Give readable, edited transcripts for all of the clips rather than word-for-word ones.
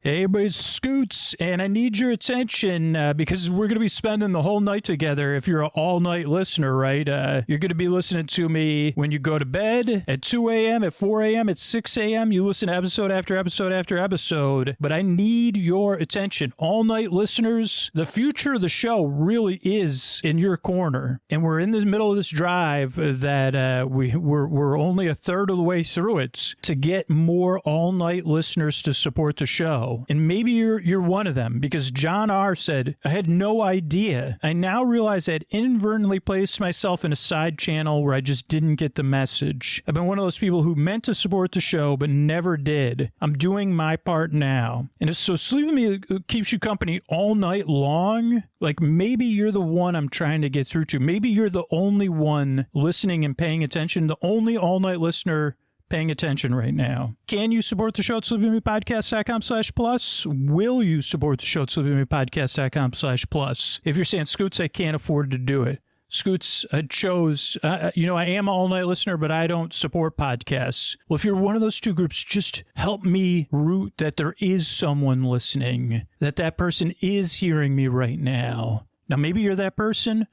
Hey, everybody, it's Scoots, and I need your attention because we're going to be spending the whole night together. If you're an all-night listener, right? You're going to be listening to me when you go to bed, at 2 a.m., at 4 a.m., at 6 a.m. You listen to episode after episode after episode, but I need your attention. All-night listeners, the future of the show really is in your corner, and we're in the middle of this drive that we're only a third of the way through it to get more all-night listeners to support the show. And maybe you're one of them, because John R. said, I had no idea. I now realize I had inadvertently placed myself in a side channel where I just didn't get the message. I've been one of those people who meant to support the show but never did. I'm doing my part now. And so Sleep With Me keeps you company all night long. Like, maybe you're the one I'm trying to get through to. Maybe you're the only one listening and paying attention, the only all-night listener paying attention right now. Can you support the show at sleepwithmepodcast.com/plus? Will you support the show at sleepwithmepodcast.com/plus? If you're saying, Scoots, I can't afford to do it. Scoots, I chose, I am an all-night listener, but I don't support podcasts. Well, if you're one of those two groups, just help me root that there is someone listening, that person is hearing me right now. Now, maybe you're that person,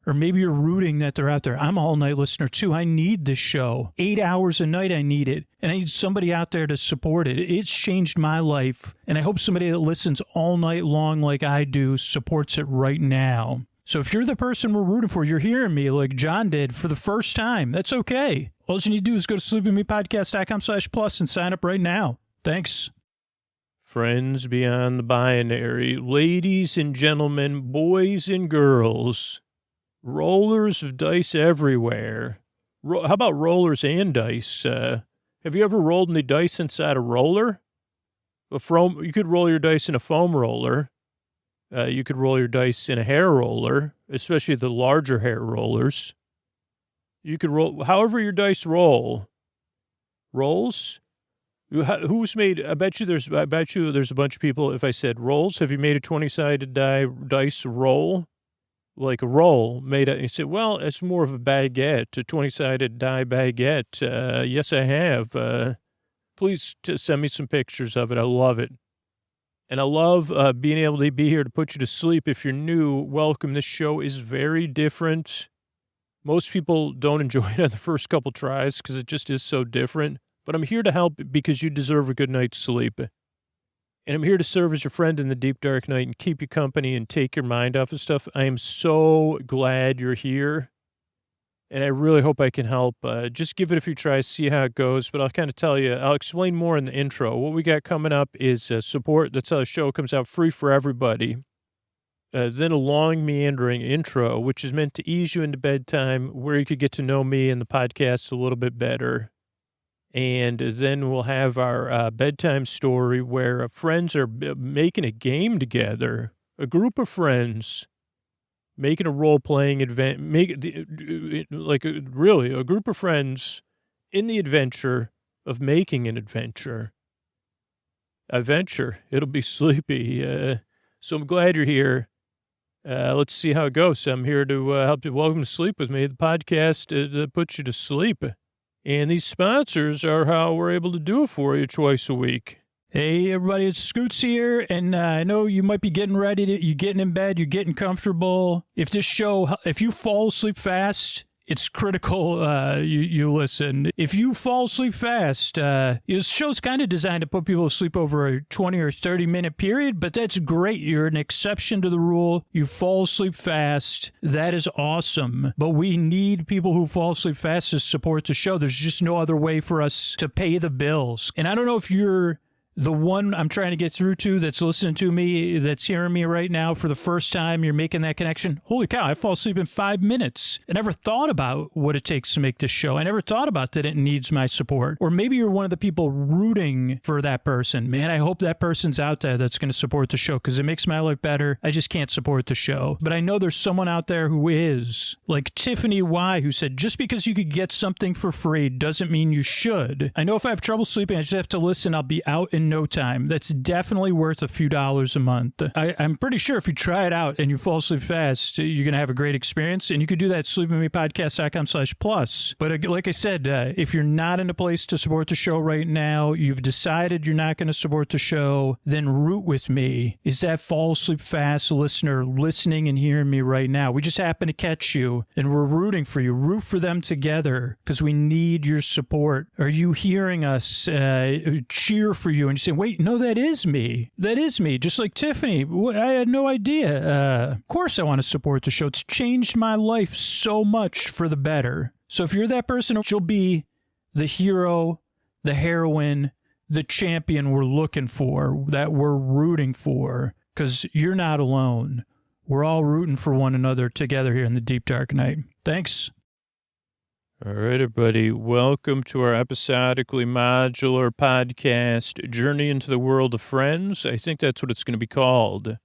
or maybe you're rooting that they're out there. I'm an all-night listener, too. I need this show. 8 hours a night, I need it. And I need somebody out there to support it. It's changed my life. And I hope somebody that listens all night long like I do supports it right now. So if you're the person we're rooting for, you're hearing me like John did for the first time, that's okay. All you need to do is go to sleepwithmepodcast.com/plus and sign up right now. Thanks. Friends beyond the binary, ladies and gentlemen, boys and girls, rollers of dice everywhere. How about rollers and dice? Have you ever rolled any dice inside a roller? You could roll your dice in a foam roller. You could roll your dice in a hair roller, especially the larger hair rollers. You could roll however your dice rolls. Who's made? I bet you there's a bunch of people. If I said rolls, have you made a 20-sided dice roll? Like a roll made you said, well, it's more of a baguette, a 20-sided die baguette. Yes, I have. Please send me some pictures of it. I love it. And I love being able to be here to put you to sleep. If you're new, welcome. This show is very different. Most people don't enjoy it on the first couple tries because it just is so different. But I'm here to help because you deserve a good night's sleep. And I'm here to serve as your friend in the deep, dark night and keep you company and take your mind off of stuff. I am so glad you're here. And I really hope I can help. Just give it a few tries, see how it goes. But I'll kind of tell you, I'll explain more in the intro. What we got coming up is support. That's how the show comes out free for everybody. Then a long, meandering intro, which is meant to ease you into bedtime, where you could get to know me and the podcast a little bit better. And then we'll have our bedtime story where friends are making a game together, a group of friends making a role-playing event, really a group of friends in the adventure of making an adventure. It'll be sleepy. So I'm glad you're here. Let's see how it goes. I'm here to help you. Welcome to Sleep With Me, the podcast that puts you to sleep. And these sponsors are how we're able to do it for you twice a week. Hey, everybody, it's Scoots here, and I know you might be getting ready. You're getting in bed, you're getting comfortable. If you fall asleep fast, it's critical you listen. If you fall asleep fast, this show's kind of designed to put people to sleep over a 20 or 30-minute period, but that's great. You're an exception to the rule. You fall asleep fast. That is awesome. But we need people who fall asleep fast to support the show. There's just no other way for us to pay the bills. And I don't know if you're the one I'm trying to get through to that's listening to me, that's hearing me right now for the first time, you're making that connection. Holy cow, I fall asleep in 5 minutes. I never thought about what it takes to make this show. I never thought about that it needs my support. Or maybe you're one of the people rooting for that person. Man, I hope that person's out there that's going to support the show because it makes my life better. I just can't support the show. But I know there's someone out there who is. Like Tiffany Y, who said, just because you could get something for free doesn't mean you should. I know if I have trouble sleeping, I just have to listen. I'll be out in in no time. That's definitely worth a few dollars a month. I'm pretty sure if you try it out and you fall asleep fast, you're going to have a great experience. And you could do that at sleepwithmepodcast.com/plus. But like I said, if you're not in a place to support the show right now, you've decided you're not going to support the show, then Root With Me is that fall asleep fast listener listening and hearing me right now. We just happen to catch you and we're rooting for you. Root for them together because we need your support. Are you hearing us cheer for you and you say, wait, no, that is me. That is me. Just like Tiffany. I had no idea. Of course I want to support the show. It's changed my life so much for the better. So if you're that person, you'll be the hero, the heroine, the champion we're looking for, that we're rooting for, because you're not alone. We're all rooting for one another together here in the deep dark night. Thanks. All right, everybody. Welcome to our episodically modular podcast, Journey into the World of Friends. I think that's what it's going to be called.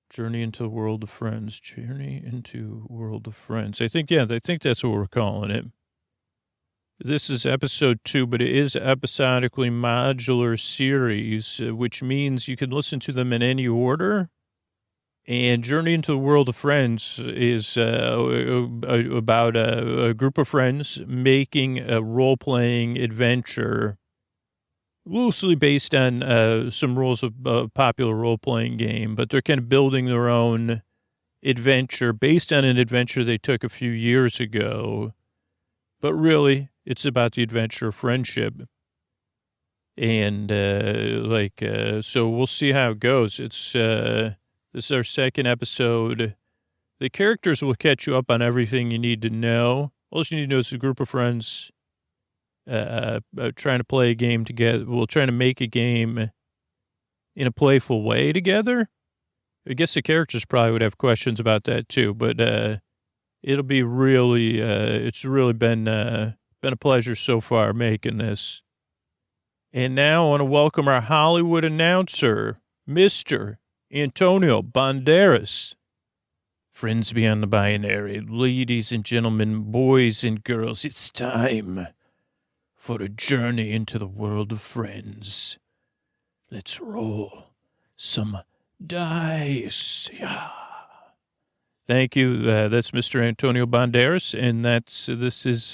Journey into the World of Friends. Journey into World of Friends. I think that's what we're calling it. This is episode 2, but it is episodically modular series, which means you can listen to them in any order. And Journey into the World of Friends is about a group of friends making a role-playing adventure loosely based on some rules of a popular role-playing game, but they're kind of building their own adventure based on an adventure they took a few years ago. But really, it's about the adventure of friendship. And, so we'll see how it goes. This is our second episode. The characters will catch you up on everything you need to know. All you need to know is a group of friends trying to play a game together. We're trying to make a game in a playful way together. I guess the characters probably would have questions about that too, but it'll be really, it's really been a pleasure so far making this. And now I want to welcome our Hollywood announcer, Mr. Antonio Banderas. Friends beyond the binary, ladies and gentlemen, boys and girls, it's time for a journey into the world of friends. Let's roll some dice. Yeah. Thank you. That's Mr. Antonio Banderas, and this is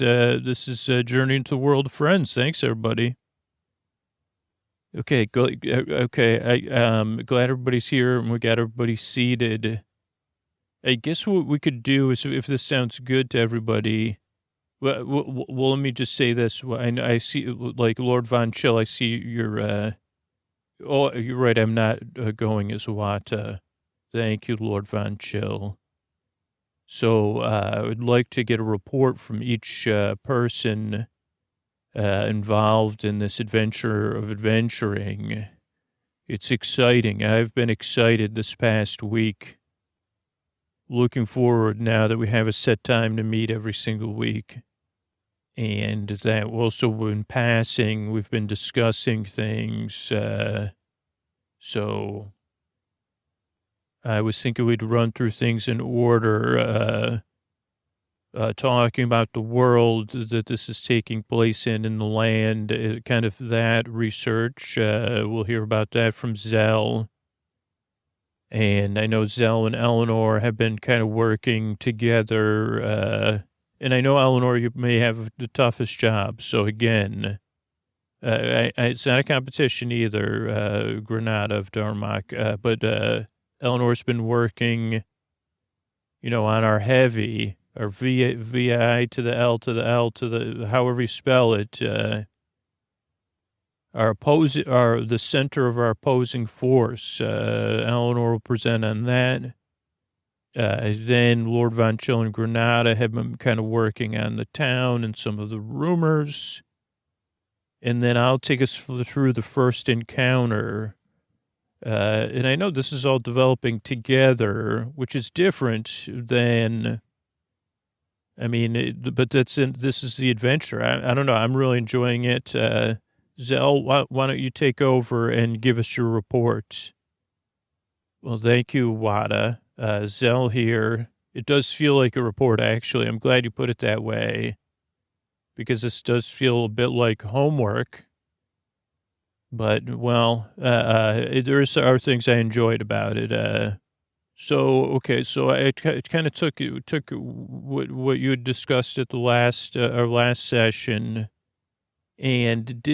Journey into the World of Friends. Thanks, everybody. Okay, I'm glad everybody's here and we got everybody seated. I guess what we could do is, if this sounds good to everybody, well, let me just say this. I see, like, Lord Von Chill, I see you're right, I'm not going as Wata. Thank you, Lord Von Chill. So I would like to get a report from each person involved in this adventure of adventuring. It's exciting. I've been excited this past week. Looking forward now that we have a set time to meet every single week. And that also in passing, we've been discussing things. So I was thinking we'd run through things in order, talking about the world that this is taking place in the land, kind of that research. We'll hear about that from Zell. And I know Zell and Eleanor have been kind of working together. And I know, Eleanor, you may have the toughest job. So again, it's not a competition either, Granada of Darmok. But Eleanor's been working, on our heavy, or VI to the L to the L to the, however you spell it, the center of our opposing force. Eleanor will present on that. Then Lord Von Chill and Granada have been kind of working on the town and some of the rumors. And then I'll take us through the first encounter. And I know this is all developing together, which is different than, but this is the adventure. I don't know. I'm really enjoying it. Zell, why don't you take over and give us your report? Well, thank you, Wada. Zell here. It does feel like a report, actually. I'm glad you put it that way, because this does feel a bit like homework. But, well, there are things I enjoyed about it. Okay, so I kind of took what you had discussed at the last our last session, and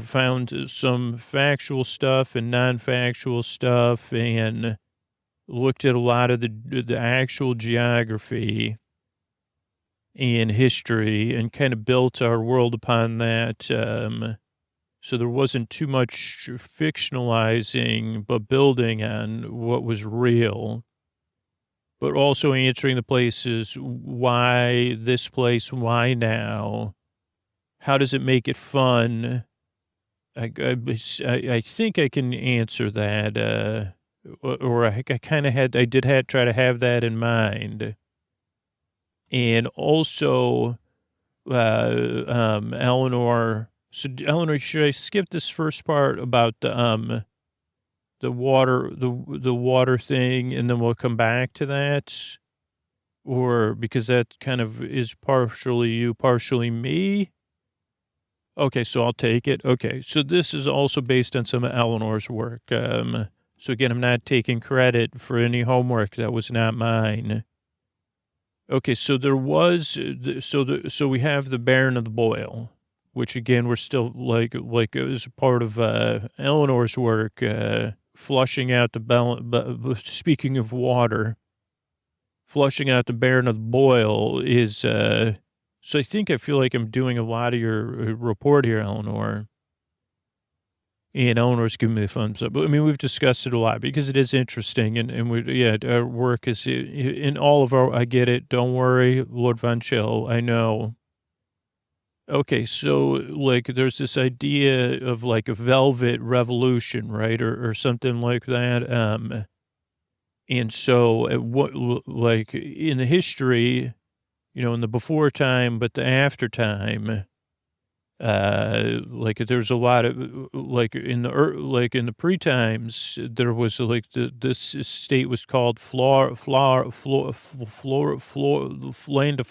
found some factual stuff and non-factual stuff, and looked at a lot of the actual geography and history, and kind of built our world upon that. So there wasn't too much fictionalizing, but building on what was real, but also answering the places, why this place, why now? How does it make it fun? I think I can answer that, or I kind of try to have that in mind. And also, Eleanor, Eleanor, should I skip this first part about the water thing, and then we'll come back to that? Or because that kind of is partially you, partially me? Okay, so I'll take it. Okay, so this is also based on some of Eleanor's work. So again, I'm not taking credit for any homework. That was not mine. Okay, so there was, so we have the Baron of the Boil, which again, we're still like it was part of Eleanor's work, flushing out speaking of water, flushing out the Baron of the Boil is, so I feel like I'm doing a lot of your report here, Eleanor. And Eleanor's giving me the thumbs up. I mean, we've discussed it a lot because it is interesting, and our work is in all of our, I get it. Don't worry, Lord Von Chill, I know. Okay, so like there's this idea of like a velvet revolution, right? Or something like that. And so like in the history, in the before time, but the after time, like there's a lot of like in the pre times, there was like this state was called land of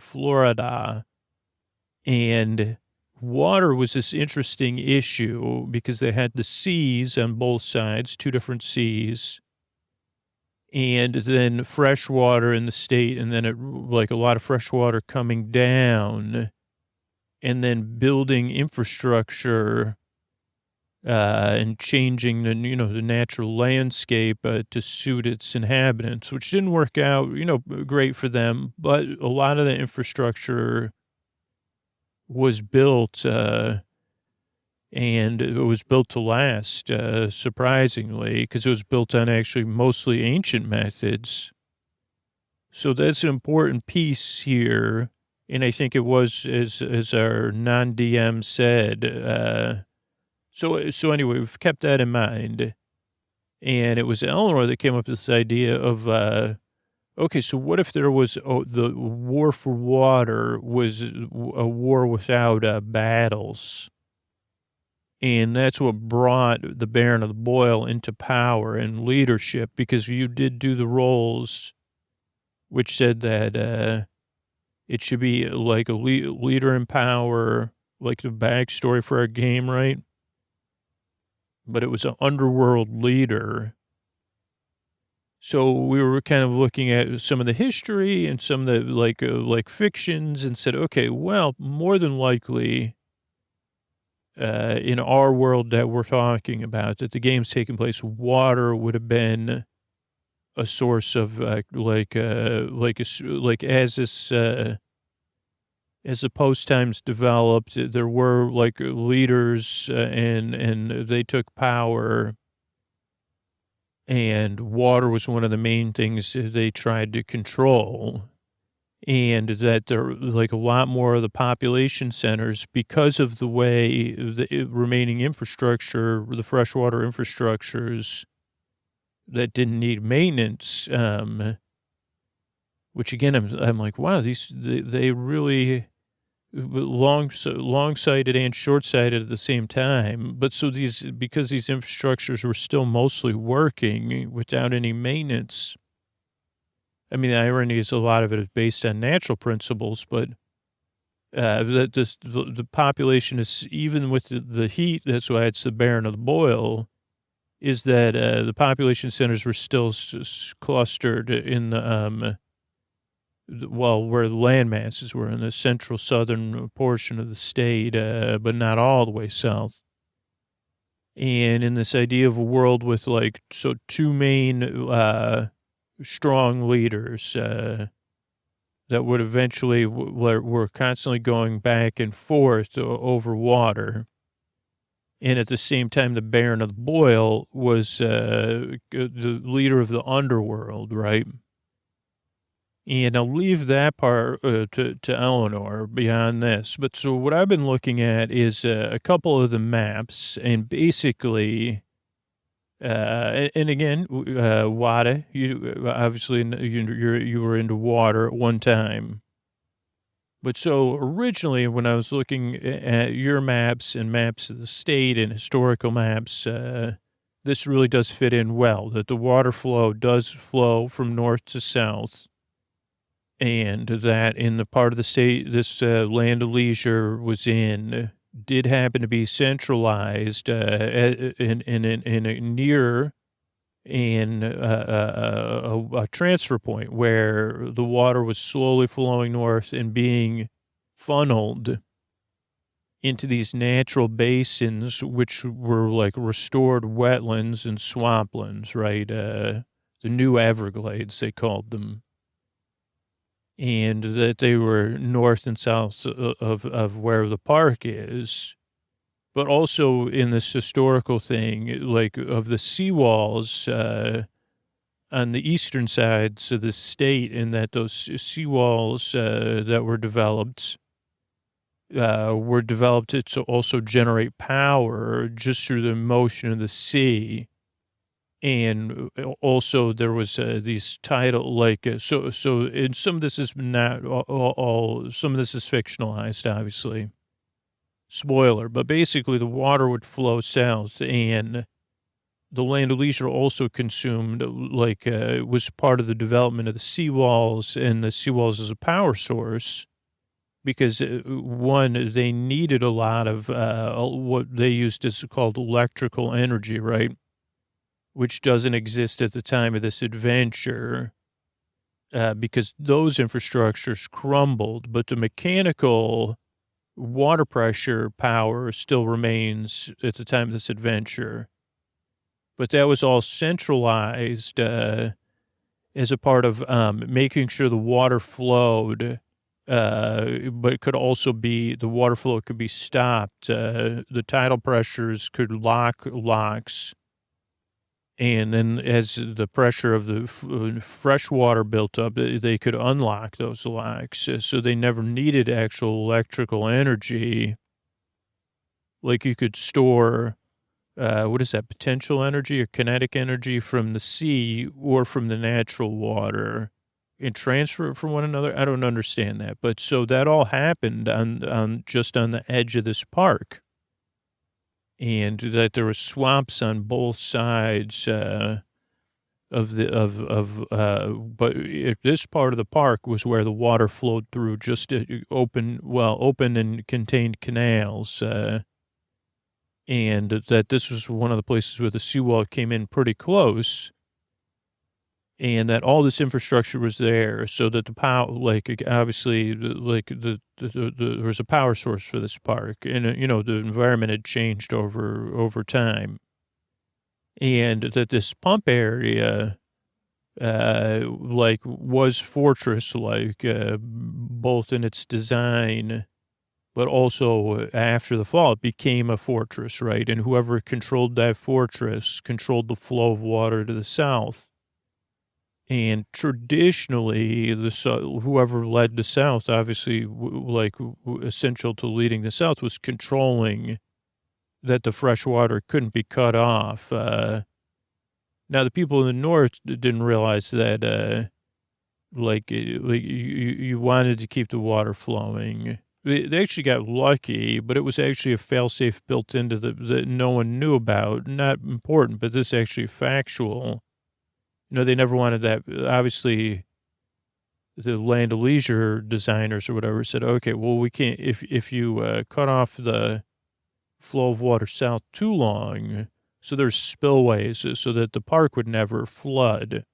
Florida, and water was this interesting issue because they had the seas on both sides, two different seas, and then fresh water in the state, and then like a lot of fresh water coming down, and then building infrastructure and changing the natural landscape to suit its inhabitants, which didn't work out great for them. But a lot of the infrastructure was built, and it was built to last, surprisingly, because it was built on actually mostly ancient methods. So that's an important piece here. And I think it was, as our non-DM said, so anyway, we've kept that in mind. And it was Eleanor that came up with this idea of, okay, so what if there was, the war for water was a war without battles? And that's what brought the Baron of the Boil into power and leadership, because you did do the roles, which said that it should be like a leader in power, like the backstory for our game, right? But it was an underworld leader. So we were kind of looking at some of the history and some of the like fictions, and said, okay, well, more than likely, in our world that we're talking about, that the game's taking place, water would have been a source of as the post times developed, there were like leaders, and they took power, and water was one of the main things they tried to control. And that there like a lot more of the population centers, because of the way the remaining infrastructure, the freshwater infrastructures that didn't need maintenance, which again, I'm like, wow, they really long-sighted and short-sighted at the same time. But so because these infrastructures were still mostly working without any maintenance. I mean, the irony is a lot of it is based on natural principles, but that the population is, even with the heat, that's why it's the Barren of the Boil, is that the population centers were still clustered in where the land masses were in the central southern portion of the state, but not all the way south. And in this idea of a world with two main strong leaders that would eventually were constantly going back and forth over water. And at the same time, the Baron of the Boil was the leader of the underworld, right? And I'll leave that part to Eleanor beyond this. But so what I've been looking at is a couple of the maps, and basically, and again, water. You obviously you were into water at one time. But so originally, when I was looking at your maps and maps of the state and historical maps, this really does fit in well, that the water flow does flow from north to south, and that in the part of the state this land of leisure was in did happen to be centralized in a near and a transfer point where the water was slowly flowing north and being funneled into these natural basins, which were like restored wetlands and swamplands, right? The new Everglades, they called them. And that they were north and south of where the park is. But also in this historical thing, like of the seawalls on the eastern sides of the state, and that those seawalls that were developed to also generate power just through the motion of the sea. And also there was these tidal, so and some of this is not all, some of this is fictionalized, obviously. Spoiler, but basically the water would flow south, and the land of leisure also consumed, was part of the development of the seawalls, and the seawalls as a power source, because one, they needed a lot of what they used is called electrical energy, right? Which doesn't exist at the time of this adventure, because those infrastructures crumbled, but the mechanical water pressure power still remains at the time of this adventure. But that was all centralized as a part of making sure the water flowed, but it could also be, the water flow could be stopped. The tidal pressures could locks. And then as the pressure of the fresh water built up, they could unlock those locks. So they never needed actual electrical energy. Like you could store, potential energy or kinetic energy from the sea or from the natural water and transfer it from one another. I don't understand that. But so that all happened on just on the edge of this park. And that there were swamps on both sides but this part of the park was where the water flowed through just open and contained canals, and that this was one of the places where the seawall came in pretty close, and that all this infrastructure was there so that the power, obviously, there was a power source for this park, and, the environment had changed over time. And that this pump area, was fortress-like, both in its design, but also after the fall, it became a fortress, right? And whoever controlled that fortress controlled the flow of water to the south. And traditionally, whoever led the South, obviously, essential to leading the South, was controlling that the fresh water couldn't be cut off. Now, the people in the North didn't realize that, you wanted to keep the water flowing. They actually got lucky, but it was actually a failsafe built into that no one knew about. Not important, but this is actually factual. They never wanted that. Obviously, the land of leisure designers or whatever said, okay, well, we can't, if you cut off the flow of water south too long, so there's spillways so that the park would never flood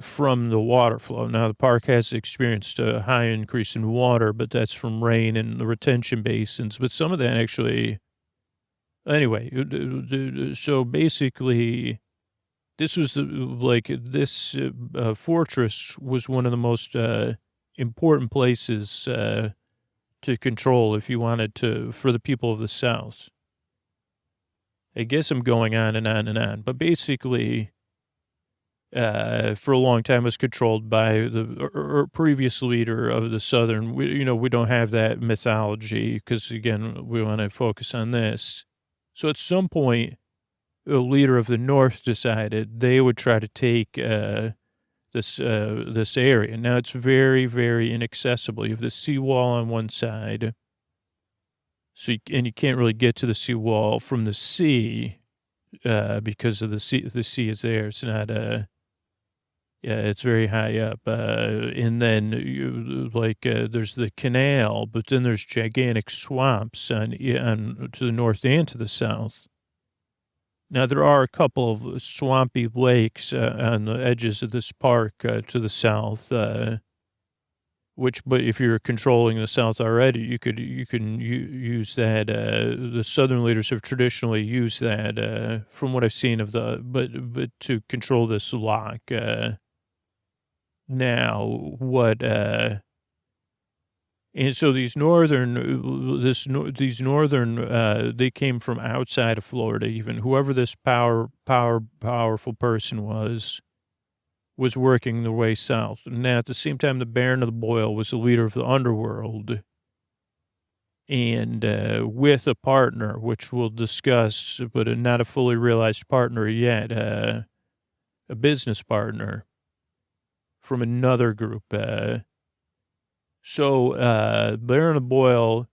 from the water flow. Now, the park has experienced a high increase in water, but that's from rain and the retention basins. But some of that actually, anyway, so basically, this was this fortress was one of the most important places to control if you wanted to, for the people of the South. I guess I'm going on and on and on, but basically, for a long time was controlled by the previous leader of the Southern. We don't have that mythology because, again, we want to focus on this. So at some point, a leader of the North decided they would try to take this area. Now, it's very, very inaccessible. You have the seawall on one side, and you can't really get to the seawall from the sea because of the sea. The sea is there. It's not yeah, it's very high up. And then there's the canal, but then there's gigantic swamps on to the north and to the south. Now, there are a couple of swampy lakes on the edges of this park to the south, but if you're controlling the south already, you can use that. The Southern leaders have traditionally used that, from what I've seen of but to control this lock. Now, and so these northern, they came from outside of Florida. Even whoever this powerful person was working their way south. Now, at the same time, the Baron of the Boil was the leader of the underworld, and with a partner, which we'll discuss, but not a fully realized partner yet, a business partner from another group. So Baron of Boyle,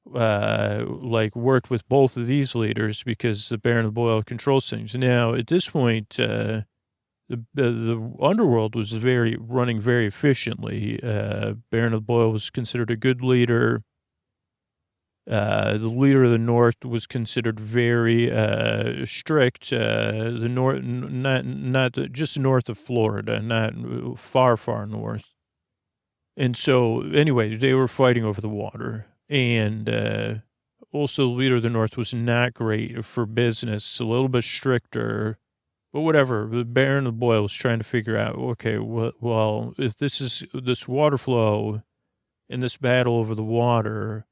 worked with both of these leaders because the Baron of Boyle controls things. Now, at this point, the underworld was running very efficiently. Baron of Boyle was considered a good leader. The leader of the North was considered very strict. The North, not just north of Florida, not far north. And so, anyway, they were fighting over the water. And also, the leader of the North was not great for business, a little bit stricter. But whatever, the Baron of Boyle was trying to figure out, okay, well, if this water flow and this battle over the water,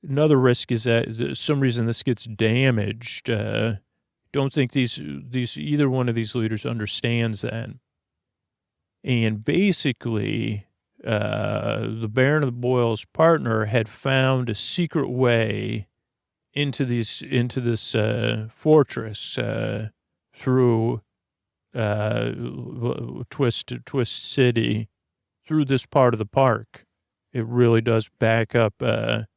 another risk is that some reason this gets damaged. Don't think either one of these leaders understands that. And basically, the Baron of Boyle's partner had found a secret way into this fortress through Twist City, through this part of the park. It really does back up. Through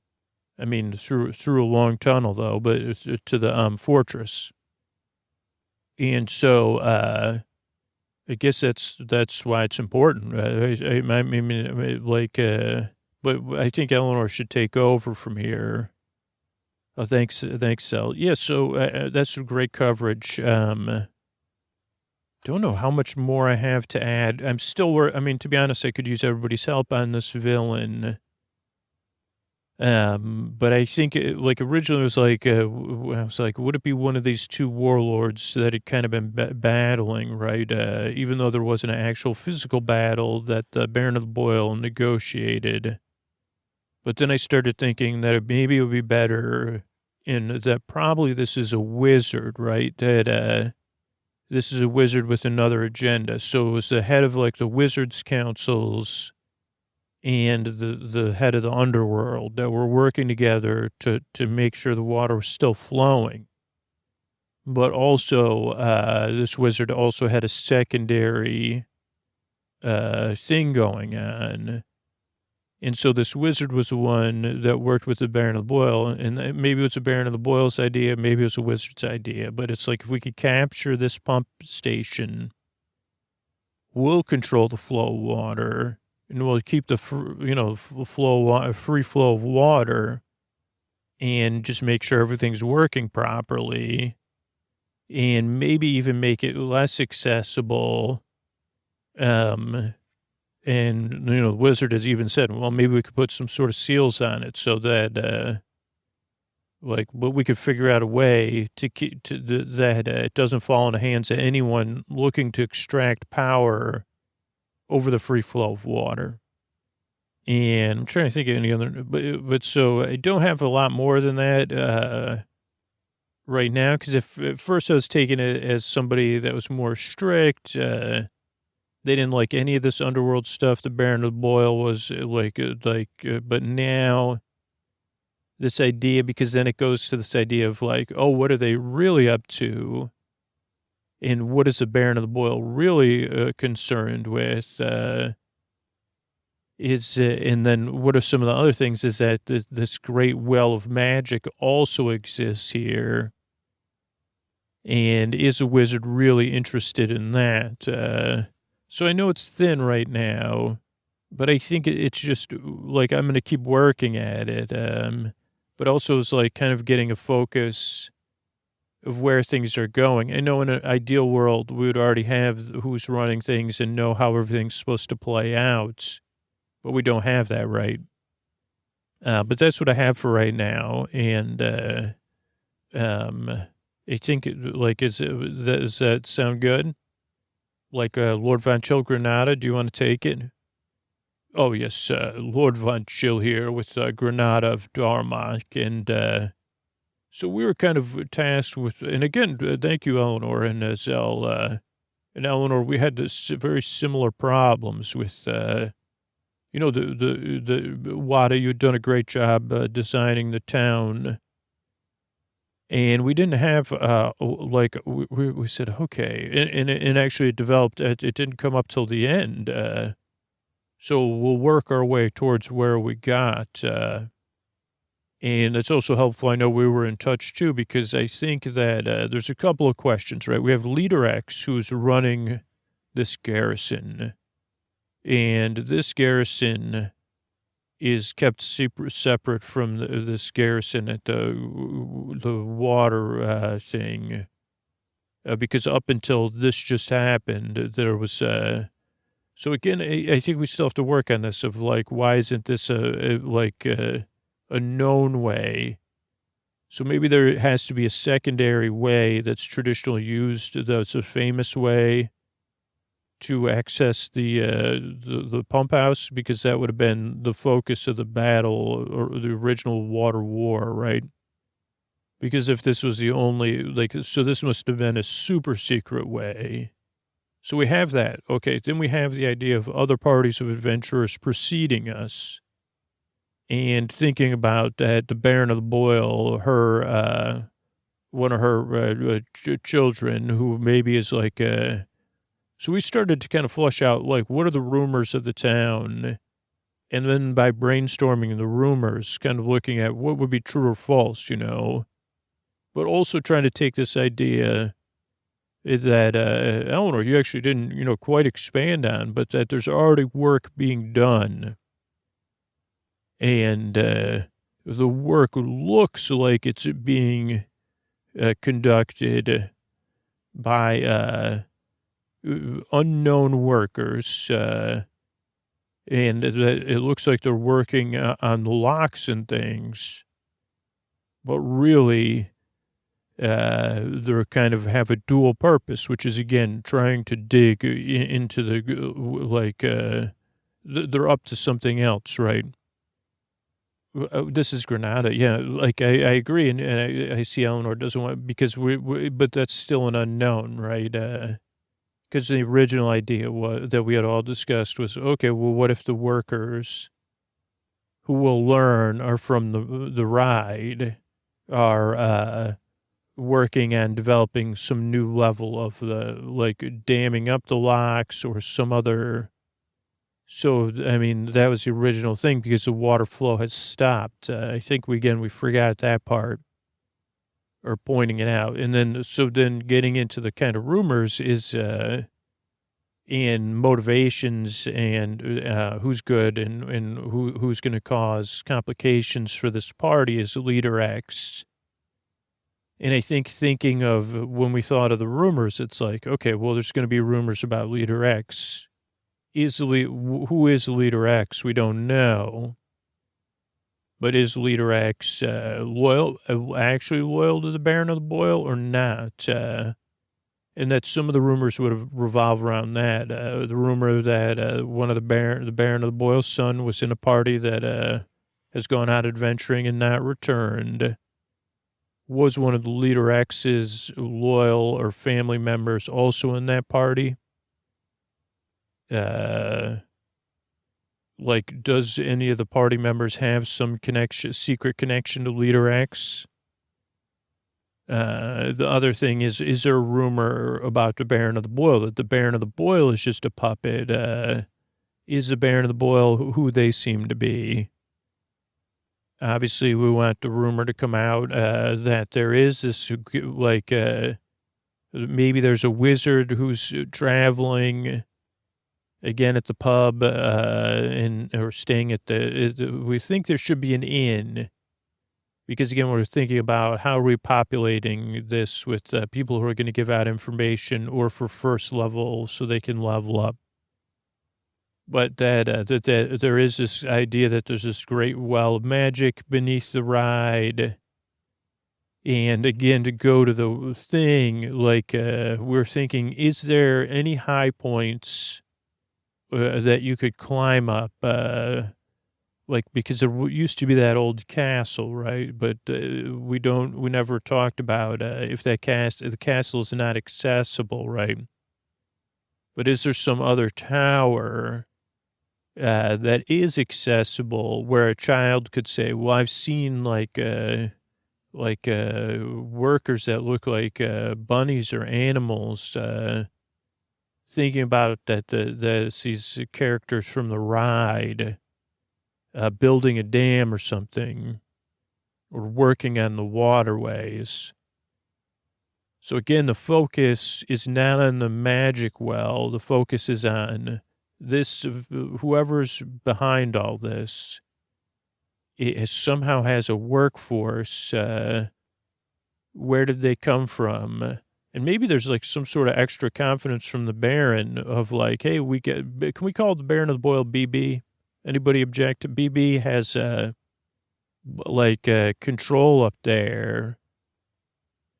a long tunnel though, but to the fortress. And so I guess that's why it's important. But I think Eleanor should take over from here. Oh, thanks, Sel. Yeah, so that's great coverage. Don't know how much more I have to add. I'm still, to be honest, I could use everybody's help on this villain. But I think originally it was would it be one of these two warlords that had kind of been battling, right? Even though there wasn't an actual physical battle that the Baron of the Boyle negotiated. But then I started thinking that maybe it would be better that probably this is a wizard, right? That, this is a wizard with another agenda. So it was the head of the wizards councils and the head of the underworld that were working together to make sure the water was still flowing. But also, this wizard also had a secondary thing going on. And so this wizard was the one that worked with the Baron of Boyle, and maybe it was the Baron of the Boyle's idea, maybe it was a wizard's idea, but it's if we could capture this pump station, we'll control the flow of water, and we'll keep the, free flow of water, and just make sure everything's working properly, and maybe even make it less accessible. And, the wizard has even said, well, maybe we could put some sort of seals on it so that, but we could figure out a way to keep that it doesn't fall in the hands of anyone looking to extract power over the free flow of water. And I'm trying to think of any other, but so I don't have a lot more than that right now, because if at first I was taking it as somebody that was more strict, they didn't like any of this underworld stuff. The Baron of Boyle was but now this idea, because then it goes to this idea of like, oh, what are they really up to? And what is the Baron of the Boyle really concerned with? And then what are some of the other things is that this great well of magic also exists here. And is a wizard really interested in that? So I know it's thin right now, but I think it's just like I'm going to keep working at it. But also it's like kind of getting a focus of where things are going. I know in an ideal world, we would already have who's running things and know how everything's supposed to play out, but we don't have that, right? But that's what I have for right now. And I think, does that sound good? Like Lord Von Chill Granada, do you want to take it? Oh, yes, Lord Von Chill here with Granada of Darmok. And so we were kind of tasked with, and again, thank you, Eleanor and Zell. And Eleanor, we had this very similar problems with, the Wada, you'd done a great job designing the town. And we didn't have, we said, okay. And actually it developed, it didn't come up till the end. So we'll work our way towards where we got. And it's also helpful. I know we were in touch too, because I think that there's a couple of questions, right? We have Leader X who's running this garrison. And this garrison is kept separate from this garrison at the water thing. Because up until this just happened, there was... So again, I think we still have to work on this of like, why isn't this a known way? So maybe there has to be a secondary way that's traditionally used, that's a famous way to access the pump house, because that would have been the focus of the battle or the original water war, right? Because if this was the only, so this must have been a super secret way. So we have that. Okay, then we have the idea of other parties of adventurers preceding us and thinking about that the Baron of the Boyle, her, one of her children who maybe is like, so we started to kind of flush out, like, what are the rumors of the town? And then by brainstorming the rumors, kind of looking at what would be true or false, but also trying to take this idea that, Eleanor, you actually didn't, quite expand on, but that there's already work being done. And the work looks like it's being conducted by unknown workers, and it looks like they're working on the locks and things, but really... they're kind of have a dual purpose, which is, again, trying to dig into they're up to something else, right? This is Granada. Yeah, I agree. And I see Eleanor doesn't want, because but that's still an unknown, right? Because the original idea that we had all discussed was, okay, well, what if the workers who will learn are from the ride are, working on developing some new level of damming up the locks or some other. So, I mean, that was the original thing because the water flow has stopped. I think we forgot that part or pointing it out. And then, so then getting into the kind of rumors is and motivations and who's good and who's going to cause complications for this party is Leader X. And I think thinking of when we thought of the rumors, it's like, okay, well, there's going to be rumors about Leader X. Who is Leader X? We don't know. But is Leader X actually loyal to the Baron of the Boil or not? And that some of the rumors would have revolved around that. The rumor that one of the Baron of the Boil's son was in a party that has gone out adventuring and not returned. Was one of the Leader X's loyal or family members also in that party? Like, does any of the party members have some secret connection to Leader X? The other thing is there a rumor about the Baron of the Boil, that the Baron of the Boil is just a puppet? Is the Baron of the Boil who they seem to be? Obviously, we want the rumor to come out that there is this, like, maybe there's a wizard who's traveling again at the pub or staying at we think there should be an inn. Because, again, we're thinking about how are we populating this with people who are going to give out information or for first level so they can level up. But that there is this idea that there's this great well of magic beneath the ride. And, again, to go to the thing, like we're thinking, is there any high points that you could climb up? Like, because there used to be that old castle, right? But we never talked about if the castle is not accessible, right? But is there some other tower that is accessible where a child could say, well, I've seen like workers that look like bunnies or animals, thinking about that these characters from the ride, building a dam or something, or working on the waterways. So again, the focus is not on the magic well. The focus is on this, whoever's behind all this. It somehow has a workforce. Where did they come from? And maybe there's like some sort of extra confidence from the Baron of like, hey, can we call the Baron of the Boil BB? Anybody object? BB has control up there.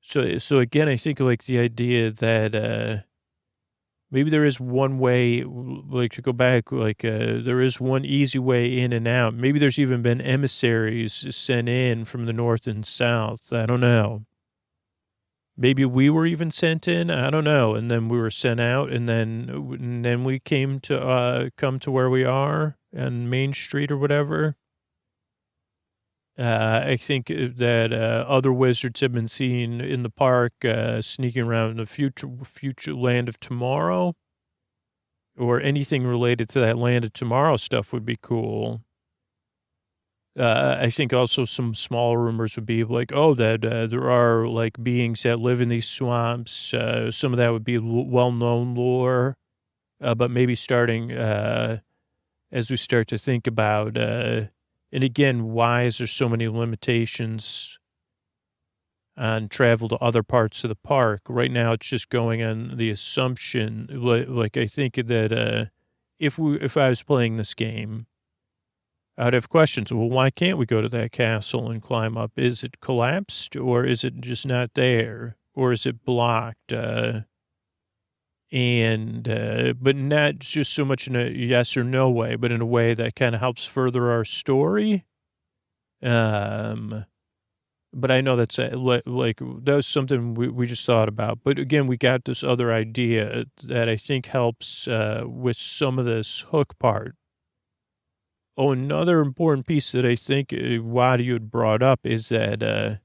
So again, I think like the idea that maybe there is one way, like to go back, like there is one easy way in and out. Maybe there's even been emissaries sent in from the north and south. I don't know. Maybe we were even sent in. I don't know. And then we were sent out, and then we come to where we are on Main Street or whatever. I think that other wizards have been seen in the park sneaking around in the future land of tomorrow, or anything related to that land of tomorrow stuff would be cool. I think also some small rumors would be like, oh, that there are like beings that live in these swamps. Some of that would be well-known lore, but maybe starting as we start to think about, and again, why is there so many limitations on travel to other parts of the park? Right now, it's just going on the assumption, like I think that if I was playing this game, I'd have questions. Well, why can't we go to that castle and climb up? Is it collapsed, or is it just not there, or is it blocked? But not just so much in a yes or no way, but in a way that kind of helps further our story. But I know that's like that was something we just thought about. But again, we got this other idea that I think helps with some of this hook part. Oh, another important piece that I think Wadi you had brought up is that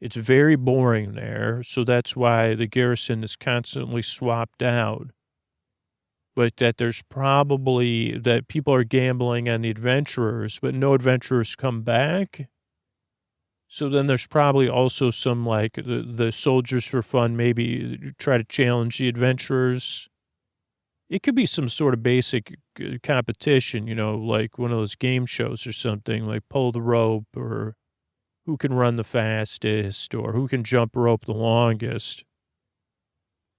it's very boring there, so that's why the garrison is constantly swapped out. But that there's probably that people are gambling on the adventurers, but no adventurers come back. So then there's probably also some like the soldiers for fun maybe try to challenge the adventurers it could be some sort of basic competition, like one of those game shows or something, like pull the rope or who can run the fastest or who can jump rope the longest.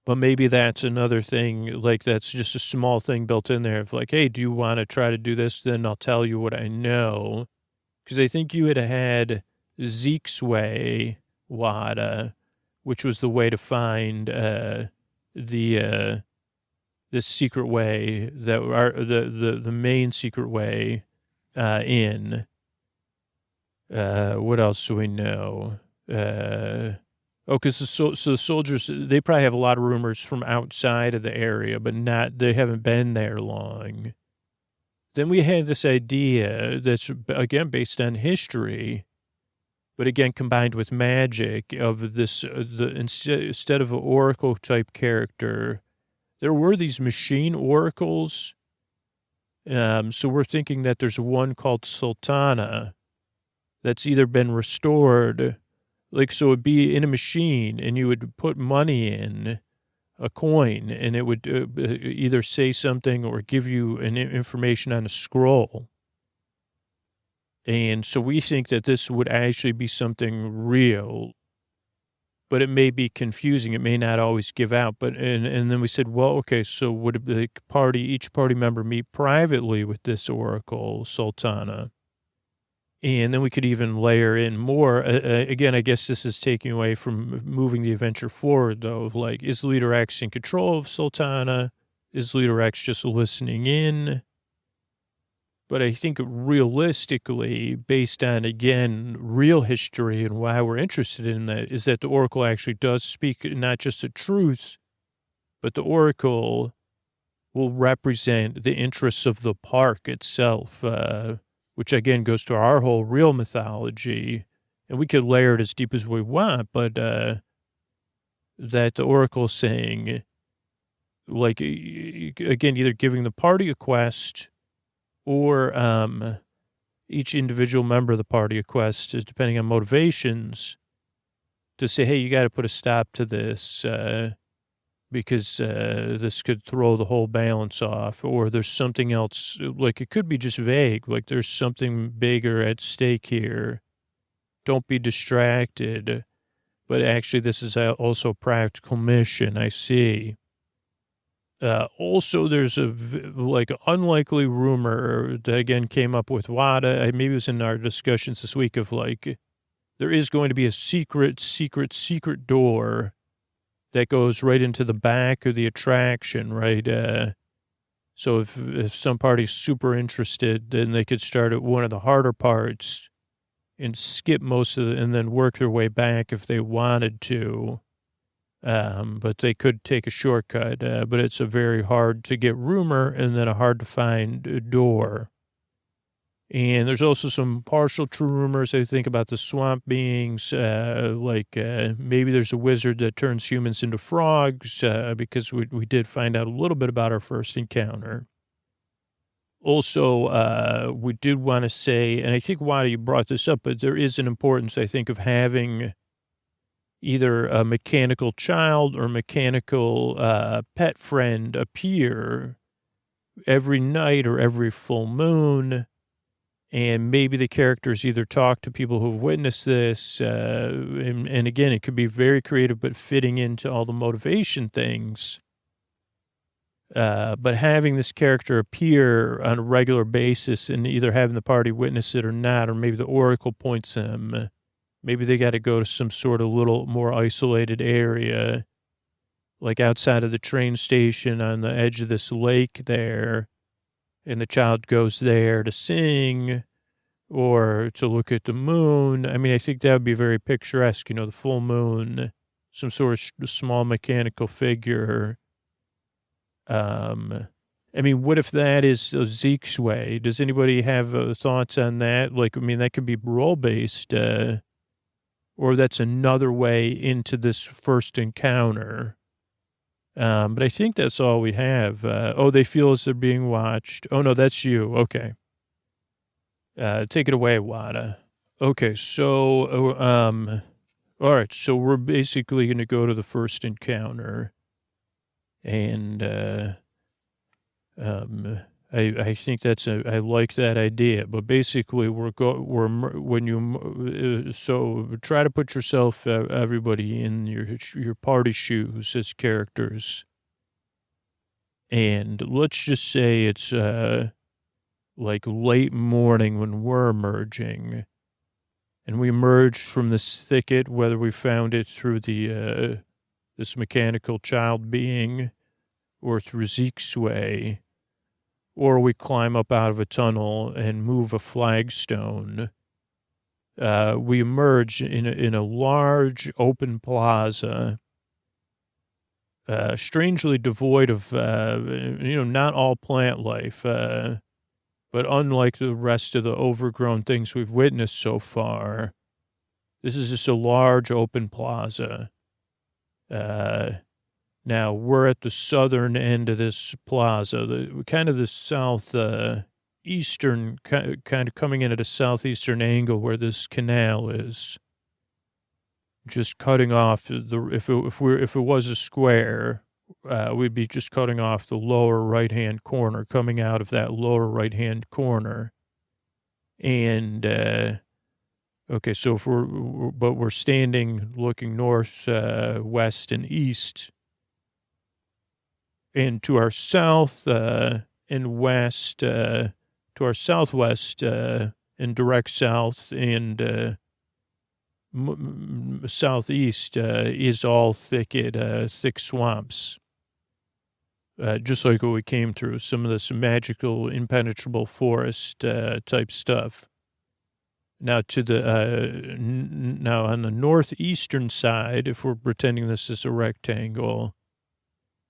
But maybe that's another thing, like that's just a small thing built in there of like, hey, do you want to try to do this? Then I'll tell you what I know. Because I think you had Zeke's way, Wada, which was the way to find the secret way that are the main secret way in. What else do we know? Because the soldiers, they probably have a lot of rumors from outside of the area, but they haven't been there long. Then we had this idea that's, again, based on history, but again, combined with magic of this, instead of an oracle type character, there were these machine oracles. So we're thinking that there's one called Sultana that's either been restored. Like, so it'd be in a machine and you would put money in a coin and it would either say something or give you an information on a scroll. And so we think that this would actually be something real, but it may be confusing. It may not always give out. But, and then we said, well, okay, so would each party member meet privately with this oracle, Sultana? And then we could even layer in more. Again, I guess this is taking away from moving the adventure forward, though, of like, is Leader X in control of Sultana? Is Leader X just listening in? But I think realistically, based on, again, real history and why we're interested in that, is that the Oracle actually does speak not just the truth, but the Oracle will represent the interests of the park itself, which again goes to our whole real mythology, and we could layer it as deep as we want, but that the Oracle is saying, like, again, either giving the party a quest or each individual member of the party a quest, depending on motivations, to say, hey, you got to put a stop to this because this could throw the whole balance off, or there's something else, like it could be just vague, like there's something bigger at stake here. Don't be distracted. But actually, this is also a practical mission, I see. Also, there's a unlikely rumor that again came up with WADA. Maybe it was in our discussions this week of like, there is going to be a secret door that goes right into the back of the attraction, right? So if some party's super interested, then they could start at one of the harder parts and skip most of it and then work their way back if they wanted to. But they could take a shortcut, but it's a very hard to get rumor and then a hard to find door. And there's also some partial true rumors, I think, about the swamp beings, maybe there's a wizard that turns humans into frogs, because we did find out a little bit about our first encounter. Also, we did want to say, and I think, Wada, you brought this up, but there is an importance, I think, of having either a mechanical child or mechanical pet friend appear every night or every full moon. And maybe the characters either talk to people who've witnessed this. And again, it could be very creative, but fitting into all the motivation things. But having this character appear on a regular basis and either having the party witness it or not, or maybe the Oracle points them, maybe they got to go to some sort of little more isolated area, like outside of the train station on the edge of this lake there. And the child goes there to sing or to look at the moon. I mean, I think that would be very picturesque, the full moon, some sort of small mechanical figure. I mean, what if that is Zeke's way? Does anybody have thoughts on that? Like, I mean, that could be role-based, or that's another way into this first encounter. But I think that's all we have. They feel as they're being watched. Oh, no, that's you. Okay. Take it away, Wada. Okay, so, all right, so we're basically going to go to the first encounter. And I think I like that idea, but basically so try to put yourself, everybody in your party shoes as characters. And let's just say it's, like late morning when we're emerging, and we emerged from this thicket, whether we found it through this mechanical child being or through Zeke's way, or we climb up out of a tunnel and move a flagstone. We emerge in a large open plaza, strangely devoid of, not all plant life, but unlike the rest of the overgrown things we've witnessed so far, this is just a large open plaza. Now, we're at the southern end of this plaza, kind of the eastern, kind of coming in at a southeastern angle where this canal is. Just cutting off if it was a square, we'd be just cutting off the lower right-hand corner, coming out of that lower right-hand corner. And, okay, so we're standing looking north, west, and east. And to our south and west, to our southwest and direct south and southeast is all thick swamps. Just like what we came through, some of this magical, impenetrable forest type stuff. Now now on the northeastern side, if we're pretending this is a rectangle,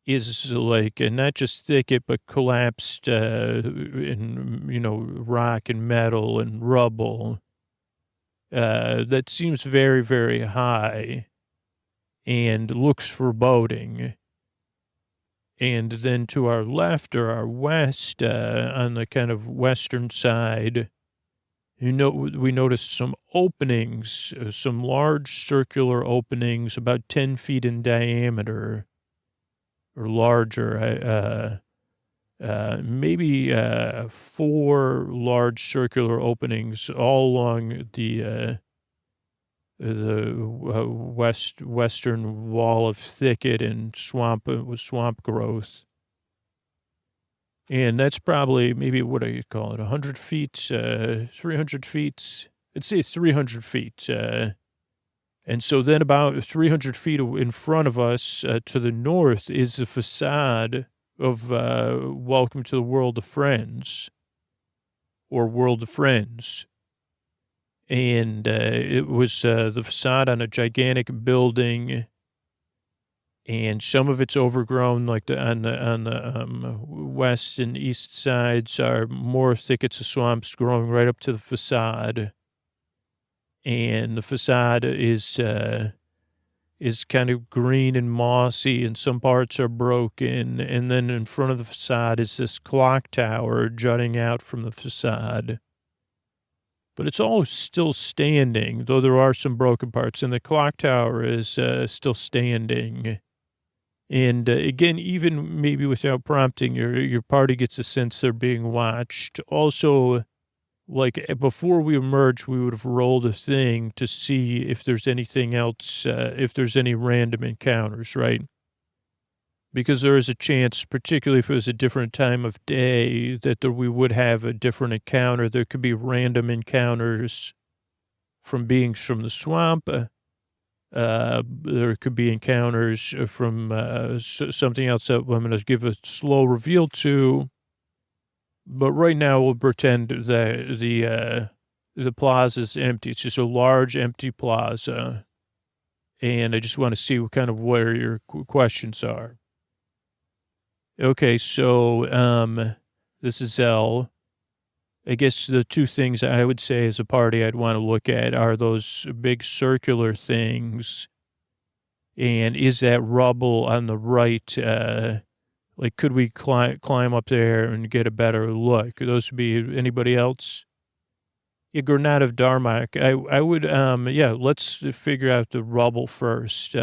is like not just thicket, but collapsed in, rock and metal and rubble. That seems very, very high and looks foreboding. And then to our left or our west, on the kind of western side, we noticed some openings, some large circular openings about 10 feet in diameter or larger, maybe 4 large circular openings all along the western wall of thicket and swamp growth. And that's probably maybe, what do you call it, 100 feet, 300 feet? I'd say 300 feet. And so then about 300 feet in front of us to the north is the facade of Welcome to the World of Friends, or World of Friends. And it was the facade on a gigantic building, and some of it's overgrown, like on the west and east sides are more thickets of swamps growing right up to the facade. And the facade is kind of green and mossy, and some parts are broken. And then in front of the facade is this clock tower jutting out from the facade. But it's all still standing, though there are some broken parts, and the clock tower is still standing. And again, even maybe without prompting, your party gets a sense they're being watched. Also, like before we emerge, we would have rolled a thing to see if there's anything else, if there's any random encounters, right? Because there is a chance, particularly if it was a different time of day, that we would have a different encounter. There could be random encounters from beings from the swamp. There could be encounters from something else that I'm going to give a slow reveal to. But right now we'll pretend that the plaza is empty. It's just a large empty plaza. And I just want to see where your questions are. Okay, so this is L. I guess the two things I would say as a party I'd want to look at are those big circular things. And is that rubble on the right, like could we climb up there and get a better look? Those would be anybody else? Yeah, Granat of Darmok. I would, let's figure out the rubble first.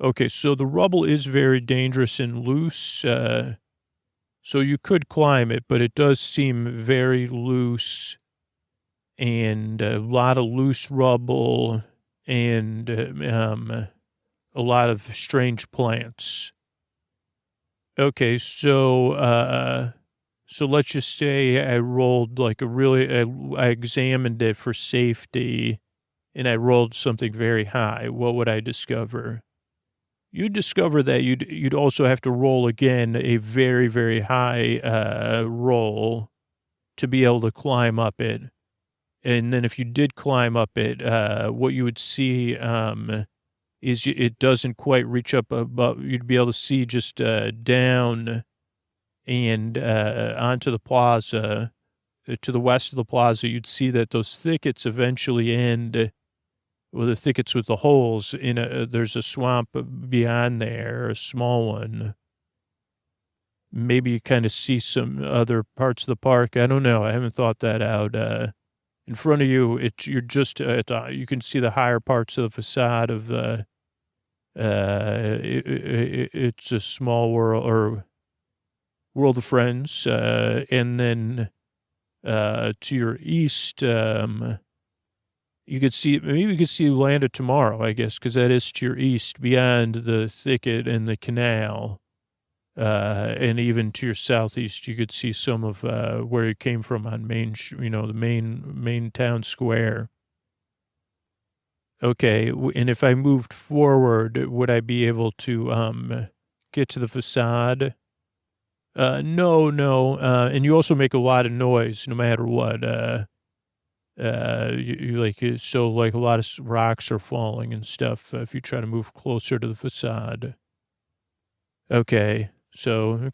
Okay, so the rubble is very dangerous and loose, so you could climb it, but it does seem very loose and a lot of loose rubble and a lot of strange plants. Okay, so let's just say I rolled like I examined it for safety and I rolled something very high. What would I discover? You'd discover that you'd also have to roll again a very, very high roll to be able to climb up it. And then if you did climb up it, what you would see is it doesn't quite reach up above. You'd be able to see just down and onto the plaza, to the west of the plaza. You'd see that those thickets eventually end. Well, the thickets with the holes there's a swamp beyond there, a small one. Maybe you kind of see some other parts of the park. I don't know. I haven't thought that out. In front of you, you're just you can see the higher parts of the facade of it's a small world or world of friends, and then to your east, you could see, maybe you could see land of tomorrow, I guess, because that is to your east beyond the thicket and the canal. And even to your southeast, you could see some of where it came from on the main town square. Okay, and if I moved forward, would I be able to get to the facade? No. And you also make a lot of noise, no matter what. So like a lot of rocks are falling and stuff if you try to move closer to the facade. Okay. So, I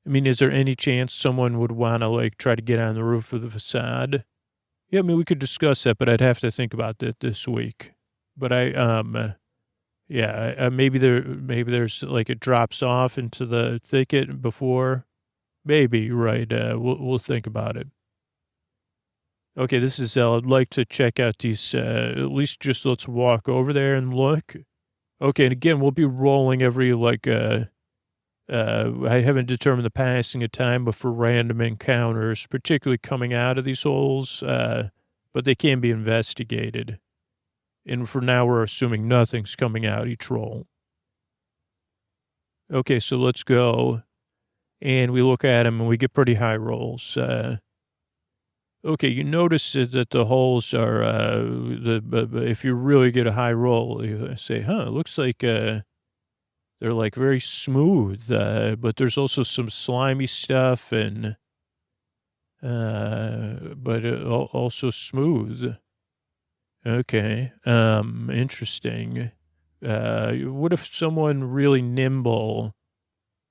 mean, is there any chance someone would want to like try to get on the roof of the facade? Yeah, I mean, we could discuss that, but I'd have to think about that this week. But maybe there's like it drops off into the thicket before. Maybe, right. We'll think about it. Okay, this is I'd like to check out these, at least just let's walk over there and look. Okay, and again, we'll be rolling every, I haven't determined the passing of time, but for random encounters, particularly coming out of these holes, but they can be investigated. And for now, we're assuming nothing's coming out each roll. Okay, so let's go. And we look at them and we get pretty high rolls. Okay, you notice that the holes are, if you really get a high roll, you say, it looks like they're like very smooth, but there's also some slimy stuff and, but also smooth. Okay, interesting. What if someone really nimble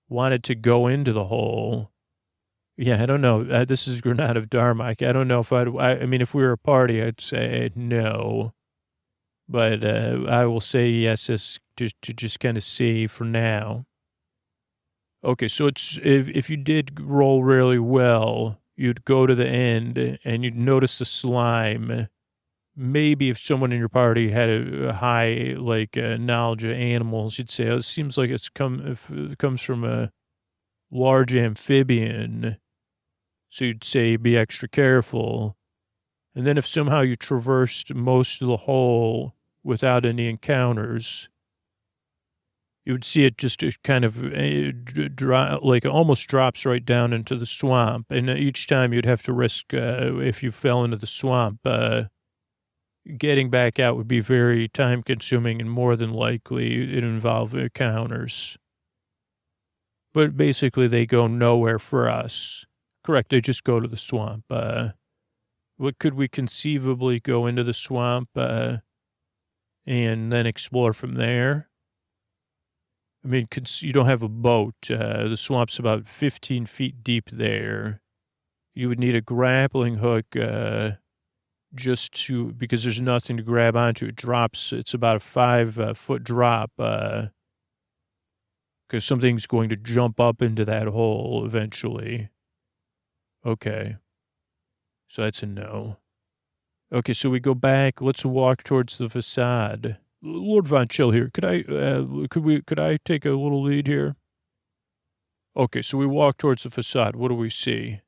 wanted to go into the hole? Yeah, I don't know. This is Granada of Dharma. I don't know if I mean, if we were a party, I'd say no. But I will say yes to just kind of see for now. Okay, so it's if you did roll really well, you'd go to the end and you'd notice the slime. Maybe if someone in your party had a high knowledge of animals, you'd say, it seems like it comes from a large amphibian. So you'd say be extra careful. And then if somehow you traversed most of the hole without any encounters, you would see it just kind of almost drops right down into the swamp. And each time you'd have to risk, if you fell into the swamp, getting back out would be very time consuming and more than likely it'd involve encounters. But basically they go nowhere for us. Correct. They just go to the swamp. What could we conceivably go into the swamp, and then explore from there? I mean, you don't have a boat. The swamp's about 15 feet deep there. You would need a grappling hook, because there's nothing to grab onto. It drops. It's about a 5-foot drop, because something's going to jump up into that hole eventually. Okay. So that's a no. Okay, so we go back. Let's walk towards the facade. Lord Von Chill here. Could I take a little lead here? Okay, so we walk towards the facade. What do we see?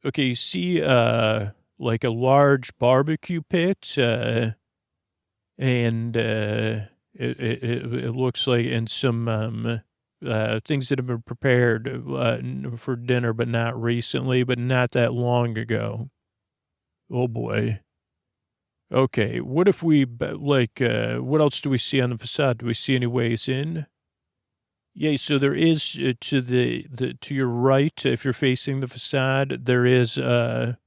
Okay, you see, like a large barbecue pit, and, it looks like, and some, things that have been prepared, for dinner, but not recently, but not that long ago. Oh boy. Okay, what if we, what else do we see on the facade? Do we see any ways in? Yeah, so there is, to to your right, if you're facing the facade, there is, the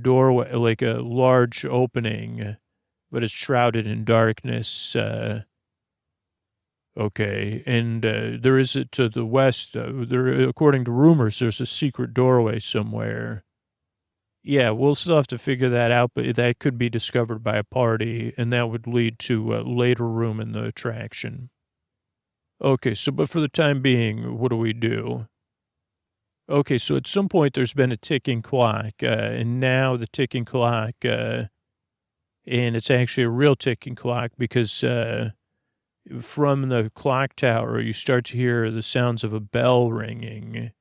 doorway, like a large opening, but it's shrouded in darkness. Okay, and there is, to the west, there, according to rumors, there's a secret doorway somewhere. Yeah, we'll still have to figure that out, but that could be discovered by a party, and that would lead to a later room in the attraction. Okay, so, but for the time being, what do we do? Okay, so at some point there's been a ticking clock, and now the ticking clock, and it's actually a real ticking clock because from the clock tower, you start to hear the sounds of a bell ringing.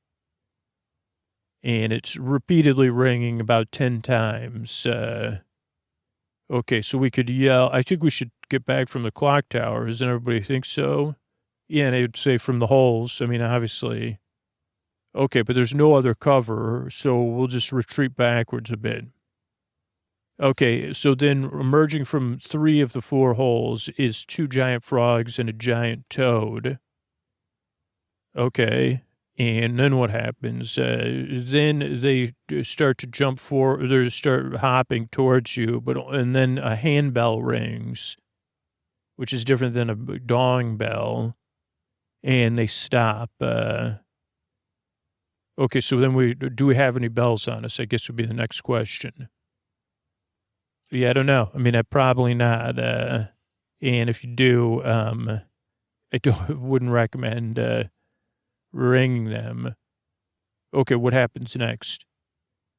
And it's repeatedly ringing about 10 times. Okay, so we could yell. I think we should get back from the clock tower. Doesn't everybody think so? Yeah, and I would say from the holes. I mean, obviously. Okay, but there's no other cover, so we'll just retreat backwards a bit. Okay, so then emerging from 3 of the 4 holes is 2 giant frogs and a giant toad. Okay. And then what happens? Then they start to jump forward. They start hopping towards you, and then a handbell rings, which is different than a dong bell, and they stop. Okay, so then do we have any bells on us? I guess would be the next question. Yeah, I don't know. I mean, probably not. And if you do, wouldn't recommend ringing them. Okay, what happens next?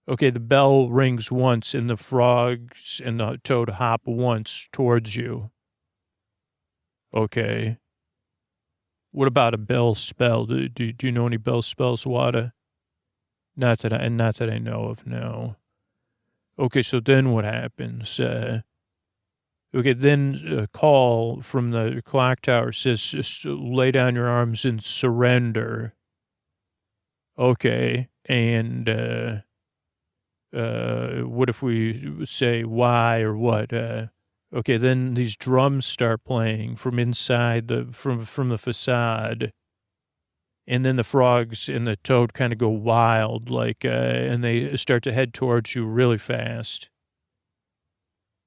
Okay, the bell rings once, and the frogs and the toad hop once towards you. Okay. What about a bell spell? Do you know any bell spells, Wada? Not that I know of, no. Okay, so then what happens? Okay, then a call from the clock tower says, just lay down your arms and surrender. Okay, and what if we say why or what? Okay, then these drums start playing from inside from the facade, and then the frogs and the toad kind of go wild, and they start to head towards you really fast.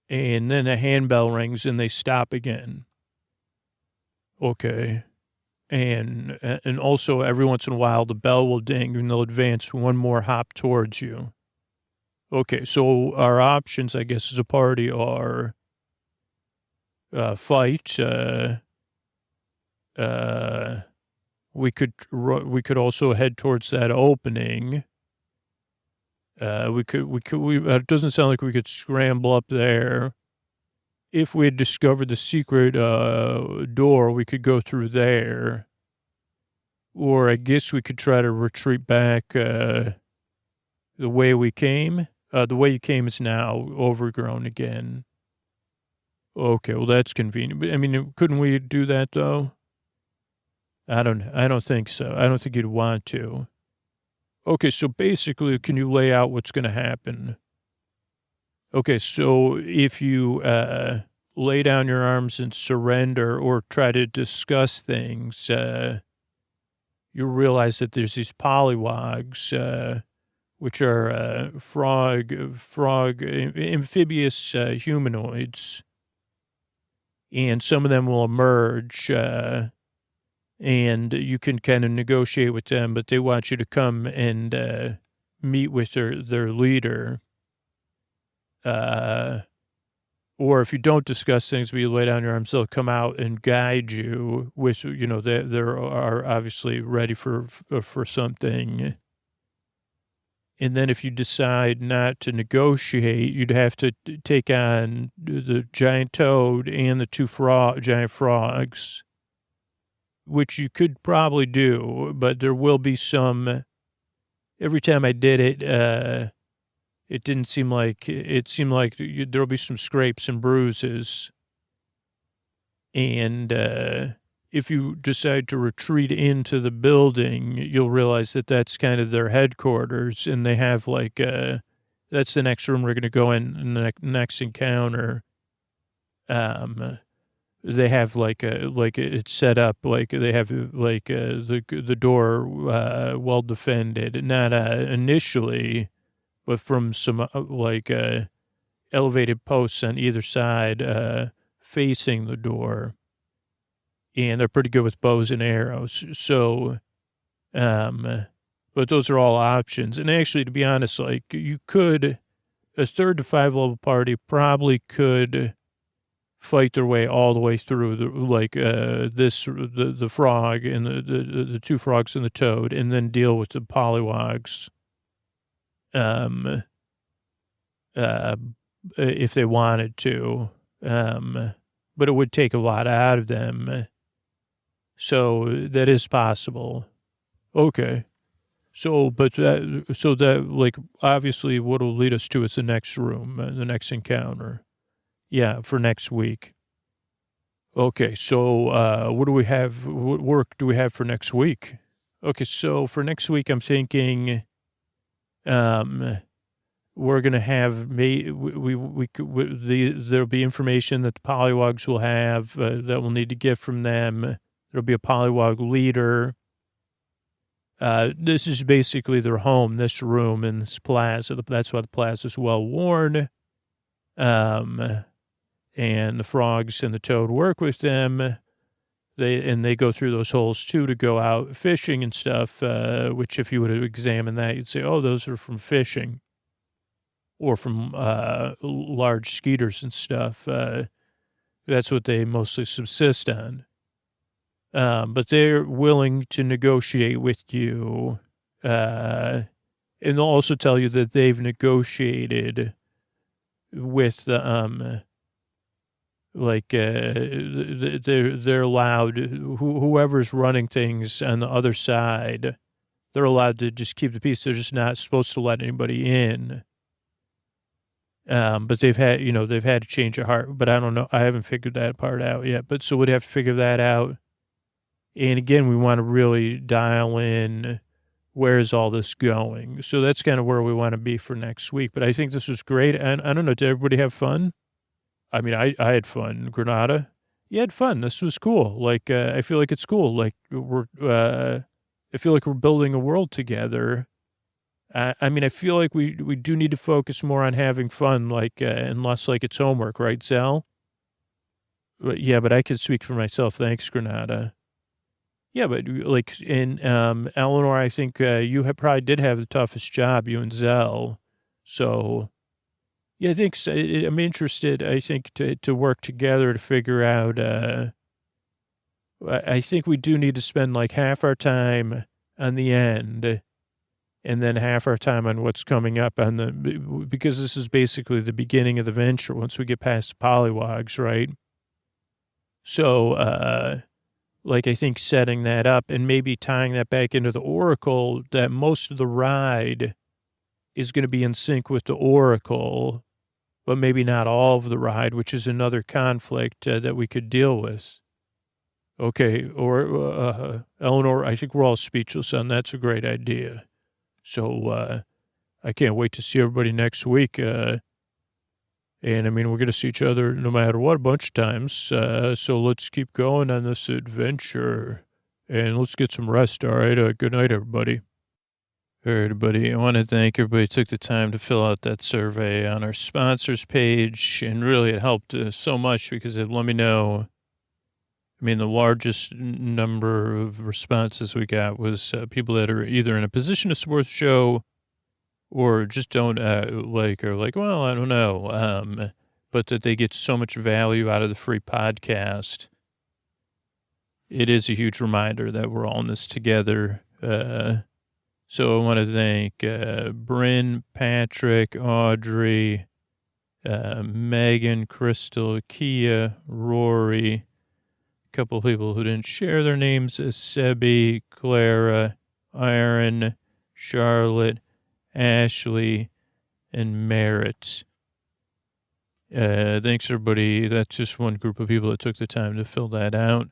And then a handbell rings and they stop again. Okay. And also every once in a while the bell will ding and they'll advance one more hop towards you. Okay, so our options, I guess, as a party are fight. We could also head towards that opening. It doesn't sound like we could scramble up there. If we had discovered the secret door, we could go through there. Or I guess we could try to retreat back the way we came. The way you came is now overgrown again. Okay, well, that's convenient. But, I mean, couldn't we do that, though? I don't think so. I don't think you'd want to. Okay, so basically, can you lay out what's going to happen? Okay, so if you lay down your arms and surrender or try to discuss things, you'll realize that there's these polywogs, which are amphibious humanoids, and some of them will emerge, and you can kind of negotiate with them, but they want you to come and meet with their leader. Or if you don't discuss things, but you lay down your arms, they'll come out and guide you with, they are obviously ready for something. And then if you decide not to negotiate, you'd have to take on the giant toad and the two giant frogs, which you could probably do, but there will be some. Every time I did it, it didn't seem like it seemed like there'll be some scrapes and bruises. And if you decide to retreat into the building, you'll realize that that's kind of their headquarters, and they have like that's the next room we're going to go in the next encounter. They have like it's set up like they have like the door well defended, not initially, but from some elevated posts on either side facing the door. And they're pretty good with bows and arrows. So, but those are all options. And actually, to be honest, like you could, a 3rd to 5 level party probably could fight their way all the way through the frog and the two frogs and the toad, and then deal with the polywogs. If they wanted to, but it would take a lot out of them. So that is possible. Okay. So, but that like obviously what will lead us to is the next room, the next encounter. Yeah, for next week. Okay. So, what do we have? What work do we have for next week? Okay. So for next week, I'm thinking, we're going to have there'll be information that the polywogs will have, that we'll need to get from them. There'll be a polywog leader. This is basically their home, this room in this plaza. That's why the plaza is well worn. And the frogs and the toad work with them. They go through those holes too to go out fishing and stuff, which if you would have examined that, you'd say, oh, those are from fishing or from large skeeters and stuff. That's what they mostly subsist on. But they're willing to negotiate with you. And they'll also tell you that they've negotiated with the, they're allowed, whoever's running things on the other side, they're allowed to just keep the peace. They're just not supposed to let anybody in. But they've had to change their heart, but I don't know. I haven't figured that part out yet, but so we'd have to figure that out. And again, we want to really dial in, where's all this going? So that's kind of where we want to be for next week. But I think this was great. And I don't know, did everybody have fun? I mean, I had fun. Granada, you had fun. This was cool. Like, I feel like it's cool. Like I feel like we're building a world together. I mean, I feel like we do need to focus more on having fun, like, and less like it's homework, right, Sal? But, yeah, but I can speak for myself. Thanks, Granada. Yeah, but like in Eleanor, I think you probably did have the toughest job, you and Zell. So, yeah, I think so. I'm interested, I think, to work together to figure out. I think we do need to spend like half our time on the end and then half our time on what's coming up because this is basically the beginning of the venture once we get past the polywogs, right? So, like, I think setting that up and maybe tying that back into the Oracle, that most of the ride is going to be in sync with the Oracle, but maybe not all of the ride, which is another conflict that we could deal with. Okay, or Eleanor, I think we're all speechless on that's a great idea. So I can't wait to see everybody next week. And I mean, we're going to see each other no matter what a bunch of times. So let's keep going on this adventure and let's get some rest. All right. Good night, everybody. All right, everybody. I want to thank everybody who took the time to fill out that survey on our sponsors page. And really, it helped so much because it let me know. I mean, the largest number of responses we got was people that are either in a position to support the show or just don't are like, well, I don't know. But that they get so much value out of the free podcast. It is a huge reminder that we're all in this together. So I want to thank Bryn, Patrick, Audrey, Megan, Crystal, Kia, Rory, a couple people who didn't share their names, Sebi, Clara, Aaron, Charlotte, Ashley, and Merritt. Thanks, everybody. That's just one group of people that took the time to fill that out.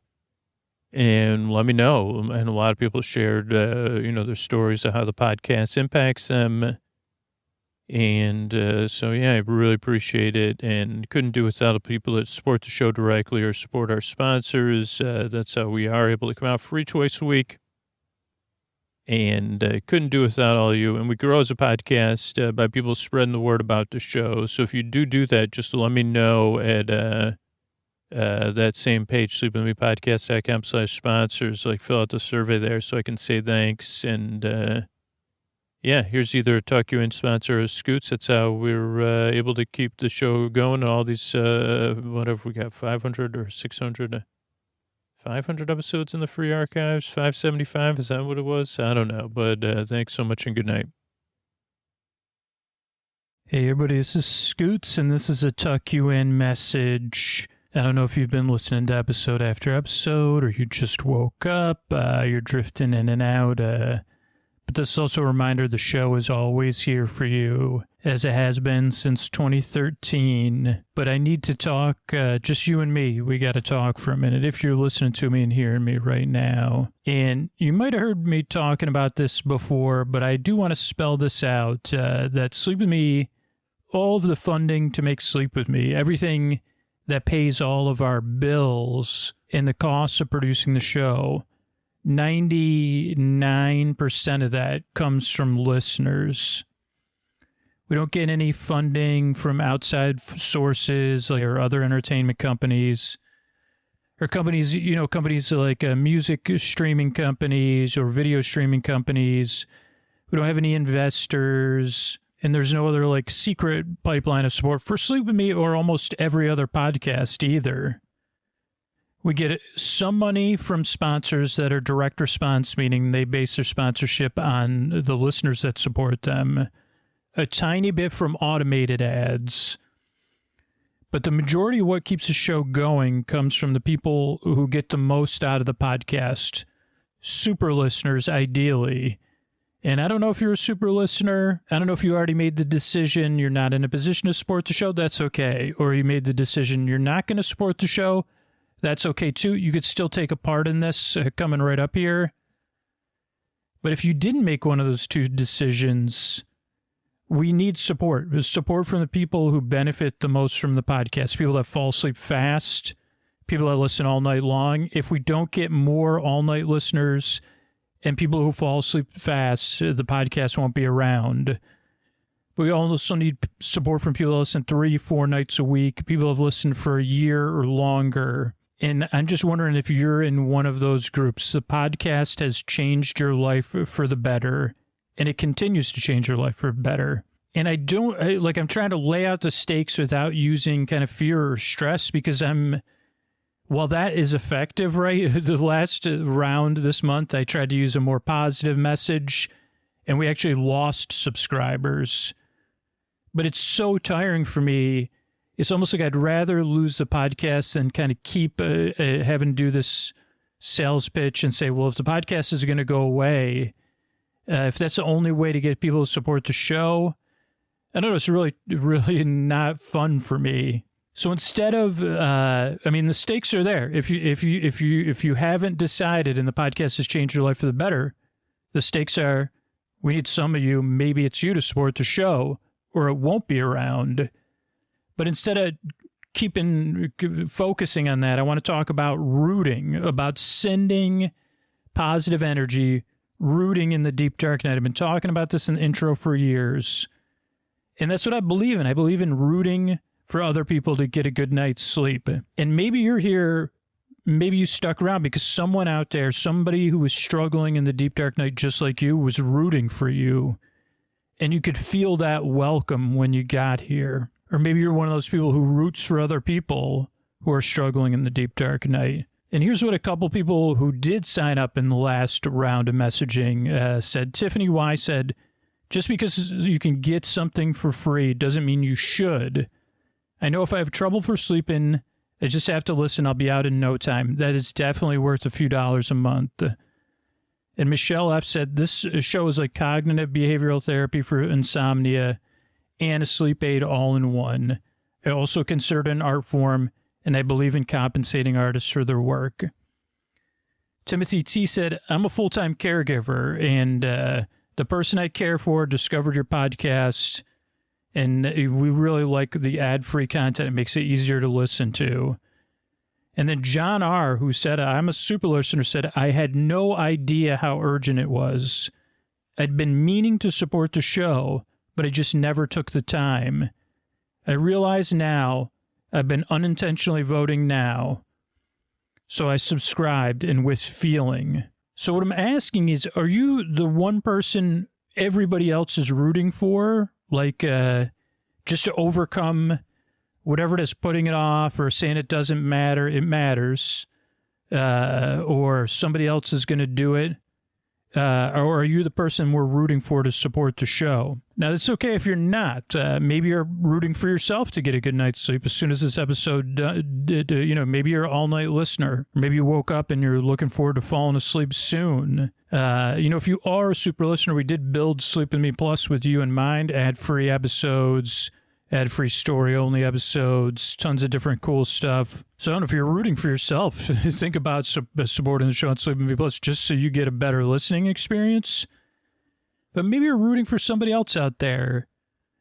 And let me know. And a lot of people shared, their stories of how the podcast impacts them. And so, yeah, I really appreciate it. And couldn't do without the people that support the show directly or support our sponsors. That's how we are able to come out free twice a week. And couldn't do without all you. And we grow as a podcast by people spreading the word about the show. So if you do that, just let me know at that same page, sleepwithmepodcast.com/sponsors. Like, fill out the survey there so I can say thanks. And here's either a Tuck You In sponsor or Scoots. That's how we're able to keep the show going. And all these, whatever we got, 500 or 600, 500 episodes in the free archives, 575. Is that what it was? I don't know. But thanks so much and good night. Hey, everybody, this is Scoots, and this is a Tuck You In message. I don't know if you've been listening to episode after episode or you just woke up, you're drifting in and out, but this is also a reminder the show is always here for you, as it has been since 2013. But I need to talk, just you and me. We got to talk for a minute if you're listening to me and hearing me right now. And you might have heard me talking about this before, but I do want to spell this out, that Sleep With Me, all of the funding to make Sleep With Me, everything that pays all of our bills and the costs of producing the show, 99% of that comes from listeners. We don't get any funding from outside sources or other entertainment companies or companies like music streaming companies or video streaming companies. We don't have any investors. And there's no other secret pipeline of support for Sleep With Me or almost every other podcast either. We get some money from sponsors that are direct response, meaning they base their sponsorship on the listeners that support them. A tiny bit from automated ads. But the majority of what keeps the show going comes from the people who get the most out of the podcast. Super listeners, ideally. And I don't know if you're a super listener. I don't know if you already made the decision you're not in a position to support the show. That's okay. Or you made the decision you're not going to support the show. That's okay, too. You could still take a part in this coming right up here. But if you didn't make one of those two decisions, we need support. Support from the people who benefit the most from the podcast. People that fall asleep fast. People that listen all night long. If we don't get more all-night listeners and people who fall asleep fast, the podcast won't be around. We also need support from people that listen 3-4 nights a week. People have listened for a year or longer. And I'm just wondering if you're in one of those groups. The podcast has changed your life for the better, and it continues to change your life for better. And I'm trying to lay out the stakes without using kind of fear or stress, because while that is effective, right? The last round this month, I tried to use a more positive message, and we actually lost subscribers. But it's so tiring for me. It's almost like I'd rather lose the podcast than kind of keep having to do this sales pitch and say, well, if the podcast is going to go away, if that's the only way to get people to support the show, I don't know, it's really, really not fun for me. So instead of, the stakes are there. If you haven't decided and the podcast has changed your life for the better, the stakes are, we need some of you, maybe it's you, to support the show, or it won't be around. But instead of focusing on that, I want to talk about rooting, about sending positive energy, rooting in the deep dark night. I've been talking about this in the intro for years. And that's what I believe in. I believe in rooting for other people to get a good night's sleep. And maybe you're here, maybe you stuck around because someone out there, somebody who was struggling in the deep dark night just like you, was rooting for you. And you could feel that welcome when you got here. Or maybe you're one of those people who roots for other people who are struggling in the deep dark night. And here's what a couple people who did sign up in the last round of messaging said. Tiffany Y said, just because you can get something for free doesn't mean you should. I know if I have trouble for sleeping, I just have to listen. I'll be out in no time. That is definitely worth a few dollars a month. And Michelle F. said, this show is like cognitive behavioral therapy for insomnia and a sleep aid all in one. I also consider it an art form, and I believe in compensating artists for their work. Timothy T. said, I'm a full-time caregiver, and the person I care for discovered your podcast, and we really like the ad-free content. It makes it easier to listen to. And then John R., who said, I'm a super listener, said, I had no idea how urgent it was. I'd been meaning to support the show, but I just never took the time. I realize now I've been unintentionally voting now. So I subscribed and with feeling. So what I'm asking is, are you the one person everybody else is rooting for? Like, just to overcome whatever it is, putting it off or saying it doesn't matter, it matters, or somebody else is going to do it, or are you the person we're rooting for to support the show? Now, it's okay if you're not. Maybe you're rooting for yourself to get a good night's sleep as soon as this episode, maybe you're an all-night listener. Maybe you woke up and you're looking forward to falling asleep soon. If you are a super listener, we did build Sleep With Me Plus with you in mind, ad-free episodes, ad-free story-only episodes, tons of different cool stuff. So I don't know if you're rooting for yourself, think about supporting the show on Sleep With Me Plus just so you get a better listening experience. But maybe you're rooting for somebody else out there.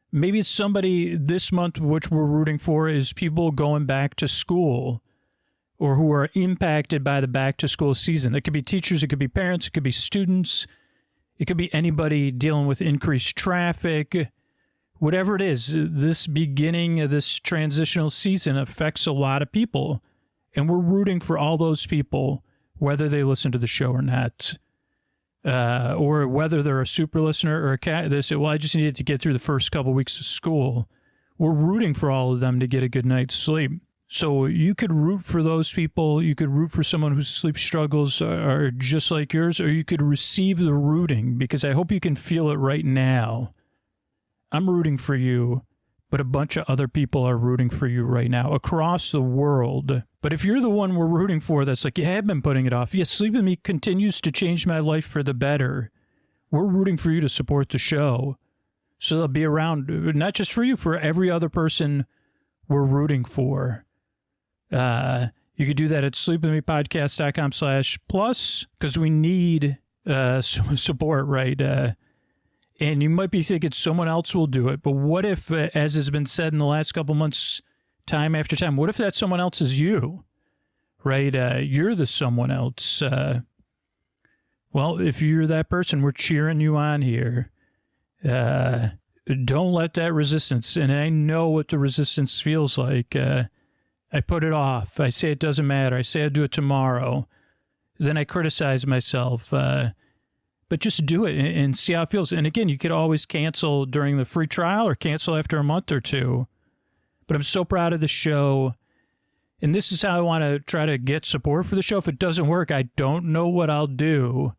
Maybe it's somebody this month, which we're rooting for, is people going back to school or who are impacted by the back-to-school season. It could be teachers, it could be parents, it could be students, it could be anybody dealing with increased traffic. Whatever it is, this beginning of this transitional season affects a lot of people, and we're rooting for all those people, whether they listen to the show or not, or whether they're a super listener or a cat. They say, well, I just needed to get through the first couple of weeks of school. We're rooting for all of them to get a good night's sleep. So you could root for those people. You could root for someone whose sleep struggles are just like yours, or you could receive the rooting, because I hope you can feel it right now. I'm rooting for you, but a bunch of other people are rooting for you right now across the world. But if you're the one we're rooting for that's like, yeah, I've been putting it off. Yes, Sleep With Me continues to change my life for the better. We're rooting for you to support the show. So they'll be around, not just for you, for every other person we're rooting for. You could do that at sleepwithmepodcast.com/plus, because we need support, right? And you might be thinking someone else will do it. But what if, as has been said in the last couple months, time after time, what if that someone else is you, right? You're the someone else. Well, if you're that person, we're cheering you on here. Don't let that resistance, and I know what the resistance feels like. I put it off. I say it doesn't matter. I say I'll do it tomorrow. Then I criticize myself. But just do it and see how it feels. And again, you could always cancel during the free trial or cancel after a month or two. But I'm so proud of the show. And this is how I want to try to get support for the show. If it doesn't work, I don't know what I'll do.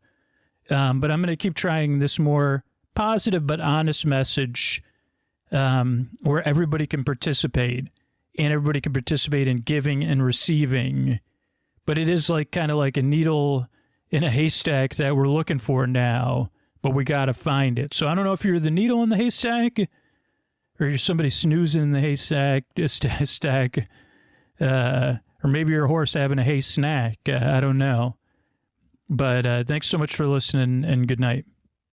But I'm going to keep trying this more positive but honest message where everybody can participate. And everybody can participate in giving and receiving. But it is like kind of like a needle in a haystack that we're looking for now, but we got to find it. So I don't know if you're the needle in the haystack or you're somebody snoozing in the haystack, or maybe you're a horse having a hay snack. I don't know. But thanks so much for listening, and good night.